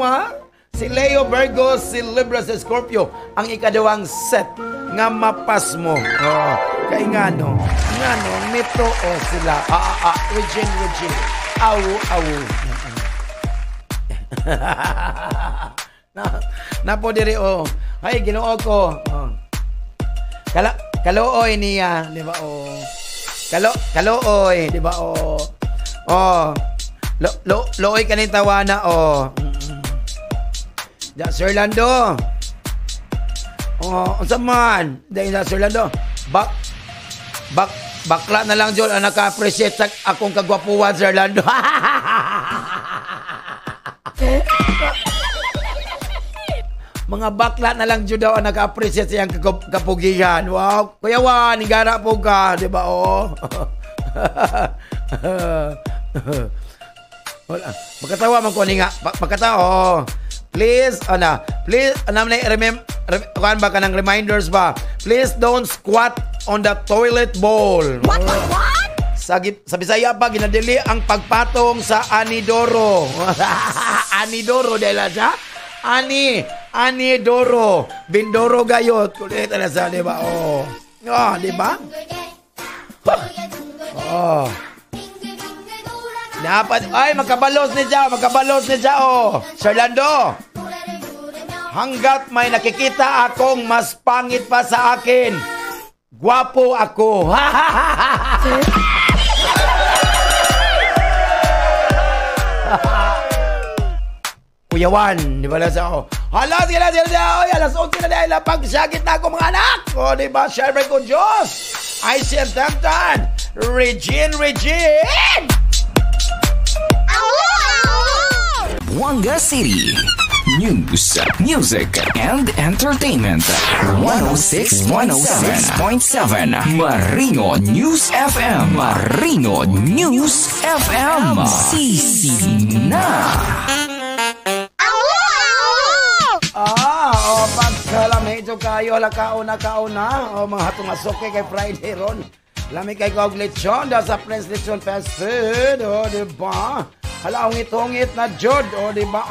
si Leo, Virgo, si Libra, si Scorpio ang ikaduhang set nga mapas mo. Kay ngano metro sila Regine awu na po diri ay Ginoo ko kalooy niya, di ba kalooy, di ba looy kanin tawana da Sir Lando unsa man dahil sa Sir Lando bakla na lang jud ang naka-appreciate sa akong kagwapuhan, Sir Lando. Mga bakla na lang jud daw ang naka-appreciate sa iyang kapugihan. Wow, Kuya Juan, higara po ka, di ba Magkatawa man ko ni nga. Magkatawa, please, remember, kuhan ba ka ng reminders ba? Please don't squat on the toilet bowl. What? Sa Bisaya pa, ginadili ang pagpatong sa Anidoro. Anidoro, dahil siya? Anidoro. Bindoro gayot. Kulit na sa, di ba? Di ba? Dapat, magkabalos ni siya, Sir Lando. Hanggat may nakikita akong mas pangit pa sa akin, gwapo ako. Kuya Juan, di ba na sa hala, sige na, alas 11 na dahil pagsagit na ako mga anak. Di ba, syempre ko Diyos. I said that, Regine. Buanga City. News, music, and entertainment. 106.7 Marino News FM. Marino News FM. Sisina. Medyo kayo kauna mga hatong asoke kay Friday ron. Lami kay kog lechon da sa Prince Lechon Fast Food, diba? Hala, ungit na jod, diba?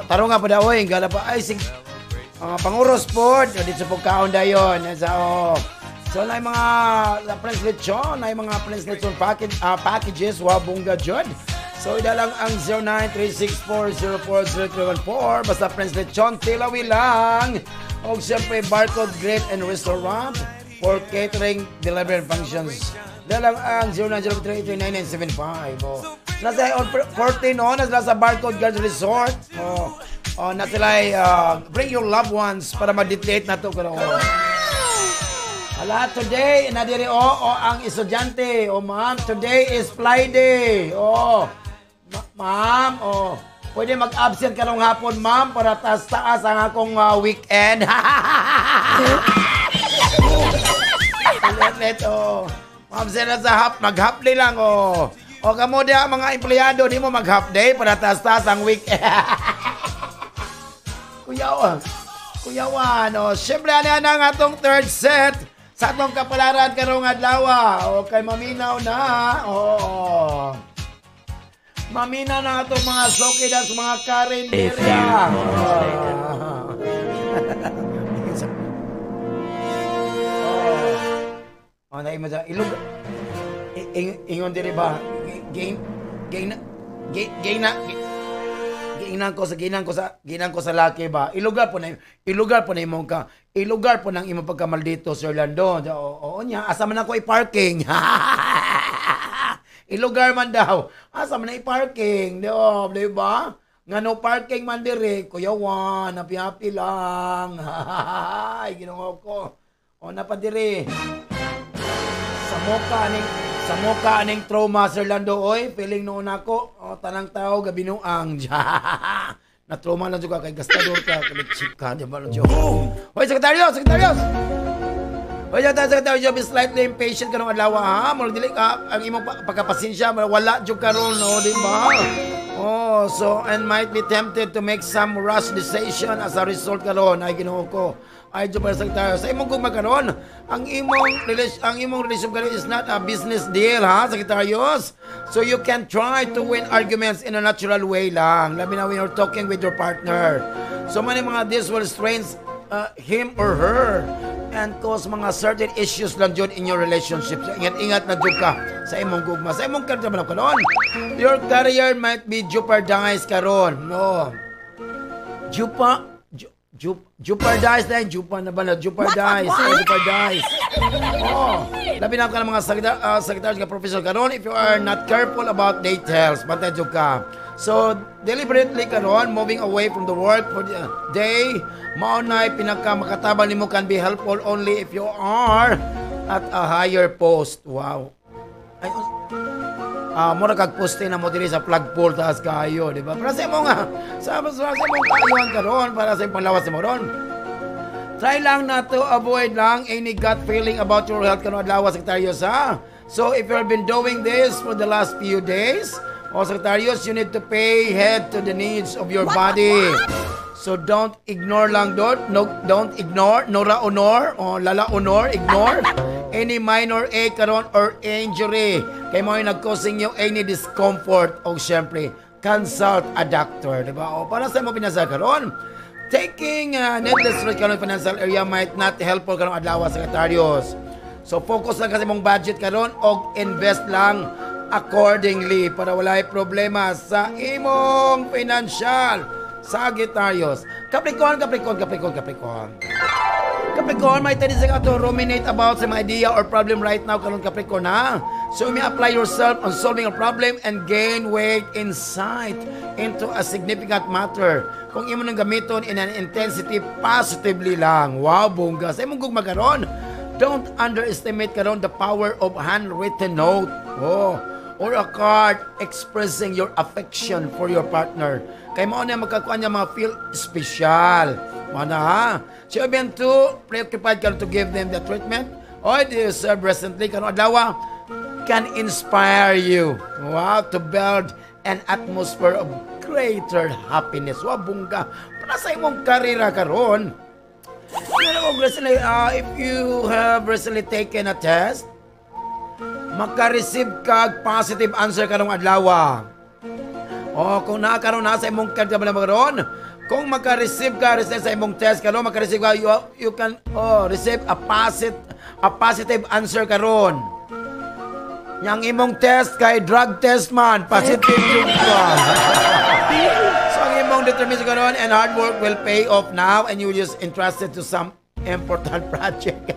Taro nga pa daw, gala pa, sig panguros po, dito sa pagkaon da yun. So, na mga Prince Lechon, na mga Prince Lechon packages, wabungga jod. So, ida lang ang 0936404014, basta Prince Lechon, Tilawi lang. O siyempre, Barcode Grill and Restaurant for catering, delivery, and functions. Dalang ang 0903-829-975. Nasa on 14, nasa Barcode Grill Resort. Nasa bring your loved ones para ma-deplete na ito. Ala, today, nadiri ang estudyante. Ma'am, today is Friday. Ma'am, pwede mag-absent ka nung hapon, ma'am, para taas-taas ang akong weekend. Let, Ma'am, sila sa mag-half day lang, O kamo dia, mga empleyado, di mo mag-half day para taas-taas ang weekend. Kuyawan, siyempre, ano ang atong third set sa atong kapalaran karong adlaw. Okay, maminaw na. Maminaw na atong mga sokidas, mga karinderya. Naimo sa ilog. Ingon diri ba? Ginang ko sa laki ba? Ilugar po na imong ka. Ilugar po nang imong pagkamaldito, Sir Lando. Oo niya, asa man ako i-parking. Ilugar man daw. Asa man na i-parking, di ba? Nga no parking man diri, Kuya Juan, happy lang. Ay, ginoo ko. Napadiri. Sa moka aning trauma, Sir Lando, feeling noon ako, tanang tao, gabinuang. Na-trauma lang juga kay gastador ka, kalitsip ka, di ba? Hoy, Sekretaryos! Hoy, Sekretaryos, be slightly impatient ka nung adlaw, ha? Mula dili ka, ang imong pagkapasensya, wala dyan ka ron, di ba? And might be tempted to make some rash decision as a result ka ron, ay ginoo ko. Ay, Jupiter Secretary, sa imong gugma karon, ang imong relasyon karon is not a business deal, ha, Secretarios? So you can try to win arguments in a natural way lang, labi na when you're talking with your partner. So many mga this will strain him or her and cause mga certain issues lang dyan in your relationship. So, ingat na dyan ka sa imong gugma. Sa imong karon naman karon, your career might be jeopardized karon. No. Jeopardize na yun. Jeopardize. Labi na ka ng mga secretaries ka professor karon if you are not careful about details. Bantay ka. So, deliberately karon, moving away from the work for the day, maunay pinaka-makatabang nimo can be helpful only if you are at a higher post. Wow. Ay, mura kag-poste na mo diri sa flagpole taas kayo, di ba? Para sa mo nga, sa mo kayuhan karon para sa panglawas mo ron. Try lang na to avoid lang any gut feeling about your health karon adlaw, Secretarios, ha? So if you have been doing this for the last few days, Secretarios, you need to pay heed to the needs of your body. So don't ignore lang don't ignore, nora honor, lala honor, ignore any minor ache karon or injury. Kay mo yung nag-causing you any discomfort o syempre, consult a doctor, di ba? Para sa mo pinasa karon, taking needless risk karon financial area might not helpful karon adlaw, Secretarios. So focus lang kasi mong budget karon og invest lang accordingly para walay problema sa imong financial. Sagittarius. Capricorn, may tendency ka to ruminate about some idea or problem right now karon Capricorn, ha? So you may apply yourself on solving a problem and gain weight insight into a significant matter. Kung imo nang gamiton in an intensity positively lang. Wow, bongga. Sa imong gugma karon, don't underestimate karon the power of handwritten note. Or a card expressing your affection for your partner. Kaya mo na magkakuha niya mga feel special. Mana, ha? So, even to preoccupied ka to give them the treatment or they serve recently kano adlaw can inspire you. Wow, to build an atmosphere of greater happiness. Wow, bungga. Para sa imong karera karon. If you have recently taken a test, maka-receive ka positive answer karong adlaw. Kung nakakaroon na sa imong card ka karon, kung maka-receive ka sa imong test karon, maka-receive ka, you can receive a positive answer karon. Yang imong test kay drug test man, positive yung ka. So ang imong determination karon and hard work will pay off now and you just entrusted to some important project.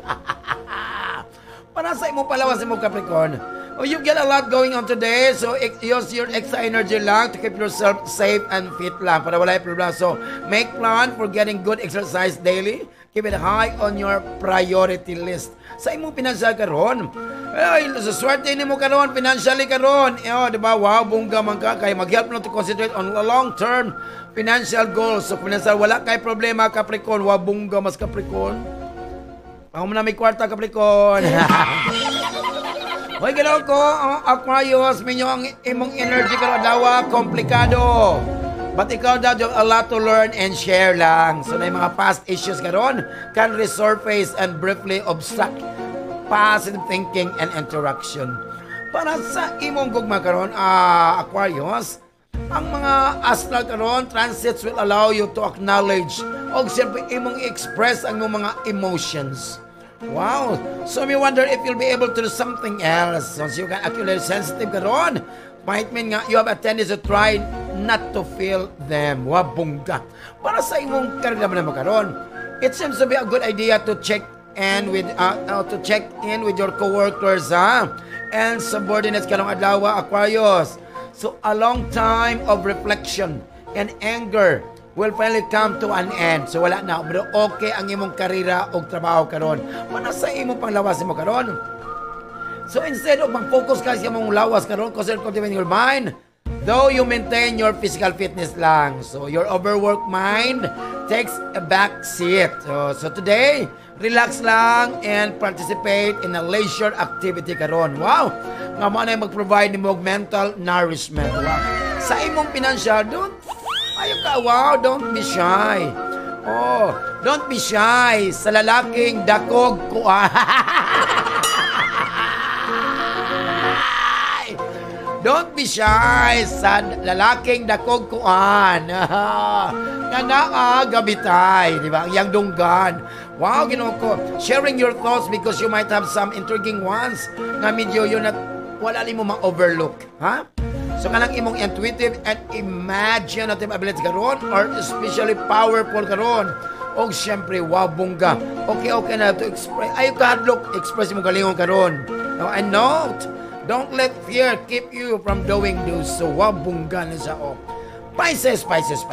Para sa imong palawas imong Capricorn. You get a lot going on today, so use your extra energy lang to keep yourself safe and fit lang para wala problema. So make plan for getting good exercise daily. keep it high on your priority list. Sa imong financial karon, ay, sa swerte ni mo karon, financially karon, diba, wow, bungga man ka, kaya mag-help na to concentrate on long-term financial goals. So, financial, wala kay problema, Capricorn, wow, bungga mas Capricorn. Ako mo na may kwarta, Capricorn. Hoy, gano'n ko, Aquarius, minyo ang imong energy karon, dawa, komplikado. But ikaw daw, a lot to learn and share lang. So, may mga past issues karon can resurface and briefly obstruct positive thinking and interaction. Para sa imong gugma karon, Aquarius, ang mga astral karon, transits will allow you to acknowledge o siyempre imong express ang mga emotions. Wow! So, me wonder if you'll be able to do something else. So, you can accumulate sensitive karon. Might mean nga, you have a tendency to try not to feel them. Wabungga. Para sa imong karga naman karon, it seems to be a good idea to check in with your coworkers, and subordinates karong adlaw, Aquarius. So a long time of reflection and anger will finally come to an end. So wala na, pero okay ang imong karira o trabaho karon. Para sa imong panglawas mo karon. So instead of mag-focus ka sa mong lawas karon, concentrate in your mind, though you maintain your physical fitness lang. So your overworked mind takes a back seat. So today, relax lang and participate in a leisure activity karon. Wow! Nga mo na mag-provide ni mo mental nourishment. Wow! Sa imong financial, don't be shy. Oh, don't be shy sa lalaking dakog ko. Don't be shy sa lalaking dakog kuan. Nga gabitay, di ba? Yang dunggan. Wow, Ginoo ko. Sharing your thoughts because you might have some intriguing ones na medyo yun at wala ni mo ma-overlook. Ha? So kanang imong intuitive and imaginative ability karon or especially powerful karon. O siyempre, wow, bungga. Okay na to express. Ayaw ka hadlok, express mo galingon karon. Now, and note, don't let fear keep you from doing this. So, wabungga na sa o. Pisces. Pisces,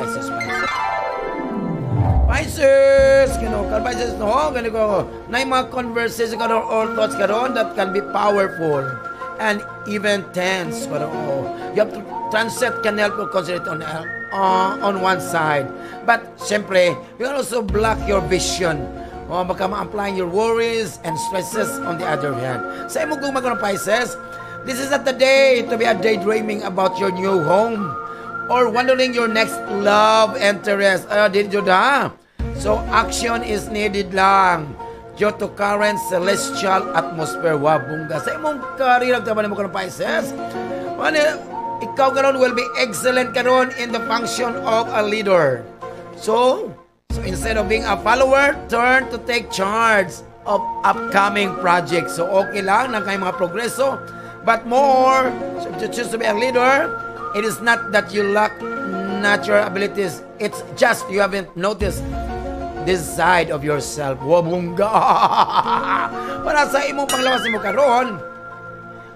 no? Ganito, na yung mga conversations karon or thoughts karon that can be powerful and even tense. Pero, you have to transit can help you concentrate on one side. But, siyempre, you can also block your vision. Baka ma-applying your worries and stresses on the other hand. Sa imong kung magkaroon Pisces, this is not the day to be a daydreaming about your new home or wondering your next love interest. Did you da? So, action is needed lang due to current celestial atmosphere. Wabungga. Sa imong career, nagtaban mo karon Pisces, ikaw karon will be excellent karon in the function of a leader. So instead of being a follower, turn to take charge of upcoming projects. So, okay lang na kayo mga progreso. But more, so if you choose to be a leader, it is not that you lack natural abilities. It's just you haven't noticed this side of yourself. Wabungga! Para sa imong panglawas mo karon,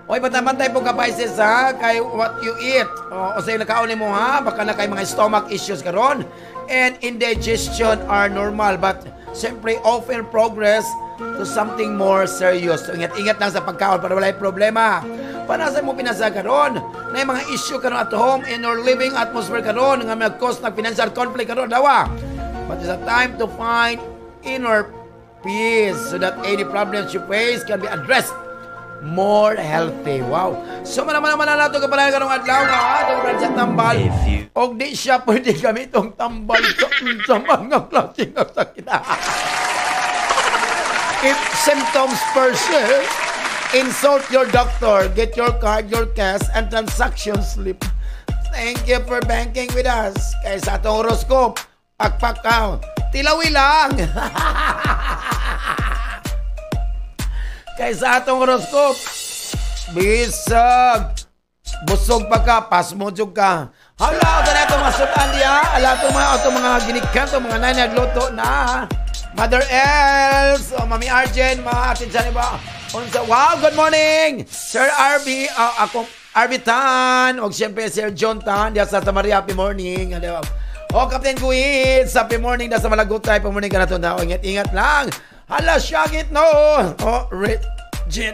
oy, patay po ka Pisces ha, kay what you eat. O sa'yo nakaon mo ha, baka na kay mga stomach issues karon. And indigestion are normal, but siyempre often progress to something more serious. So, ingat-ingat lang sa pagkaon para wala yung problema. Para sa mo pinasa karon, na yung mga issue karon at home in your living atmosphere karon, nga may cause ng financial conflict karon, dawa. But it's a time to find inner peace so that any problems you face can be addressed more healthy. Wow. So, manaman na nato kapalayan karong adlaw nga, itong Ransat Tambal. O di siya pwede kami itong tambal sa mga klaseng sakit. If symptoms persist, insult your doctor, get your card, your cash, and transaction slip. Thank you for banking with us. Kaya sa atong horoscope, pakpak ka. Tilawi lang. Kaya sa atong horoscope, bisag. Busog pa ka, pasmojog ka. Hala, ito na itong mga sutan diya. Ala, itong mga ginikan, itong mga nanagluto na. Mother Els, Mami Arjen, mga atin siya ba? Wow, good morning! Sir RB, ako, RB Tan, o siyempre Sir John Tan, diya sa Maria, happy morning. O, Captain Kuit, happy morning na sa Malagot tayo. Pamorning ka na ito na. Ingat-ingat lang. Hala, syagit no. O, Regine.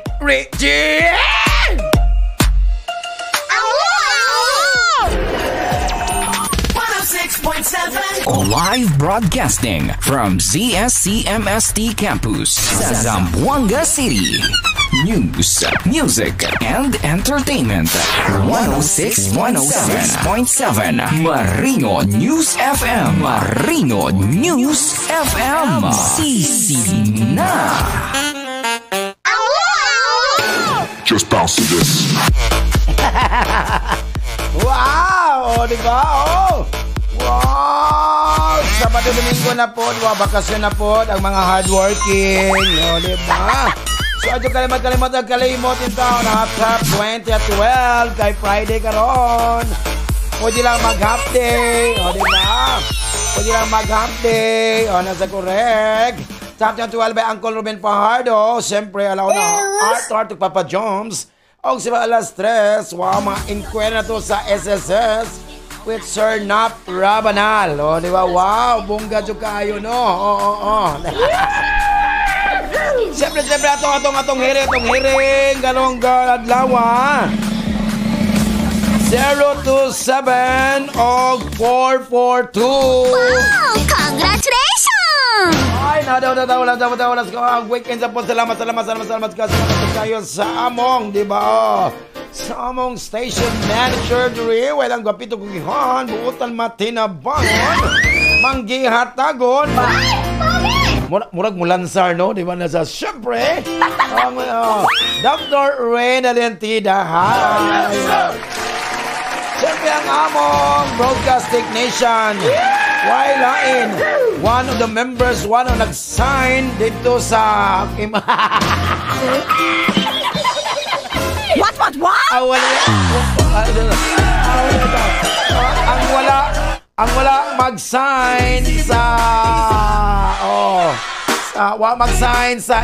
106.7 Live broadcasting from ZSCMST Campus sa Zamboanga City. News, music, and entertainment. 106.7 Marino News FM. Marino News FM. Sisi na. Just bounce to this. Wow! O, diba? Oh! Wow! Sabado Domingo na po, bakasyon na po ang mga hardworking. O, diba? So, adyo kalimot ito. Nakap 20 at 12 kay Friday karon. Pwede lang mag-half day. O, diba? Pwede lang mag-half day. O, nasa correct. Top 12 by Uncle Ruben Fajardo. Siyempre, alaw na Art Papa Jones. O, siya alas 3. Wow, mga inquire na to sa SSS with Sir Nap Rabanal. O, diba? Wow, bongga dyo kayo, no? Oo. Siyempre, atong hiring, galong adlawa. 027 o 442. Wow! Congratulations! Ay, nadaw. Ang weekend sa po. Salamat kayo sa among, di ba? Sa among station manager, diri. Walang gwapito kugihan. Buutan matinabangon. Manggihatagon. Murag mulansar, no? Di ba? Nasa, syempre, Dr. Reyna Lentida. Hi! Siyempre ang among broadcast technician. Why lain? One of the members, one ang nag-sign dito sa... What? Ang wala mag-sign sa...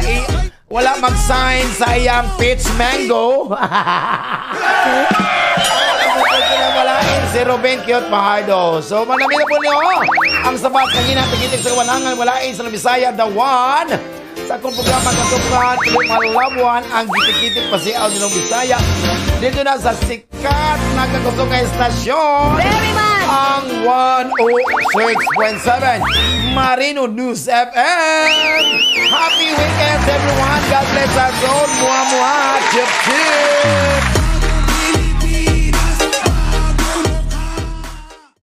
wala mag-sign sa iyang peach mango. Si Ruben Cute Fajardo. So, manamina po niyo ang sabat kanina tigitig sa Wanangan, walain sa Bisaya, the one. Sa akong programa katukan, malabuan ang gitig-gitig pa si Aldo ng Bisaya. Dito na sa sikat na kagusong estasyon. Very much! Ang 106.7 Marino News FM. Happy weekend, everyone. God bless us all. Mua. Chip.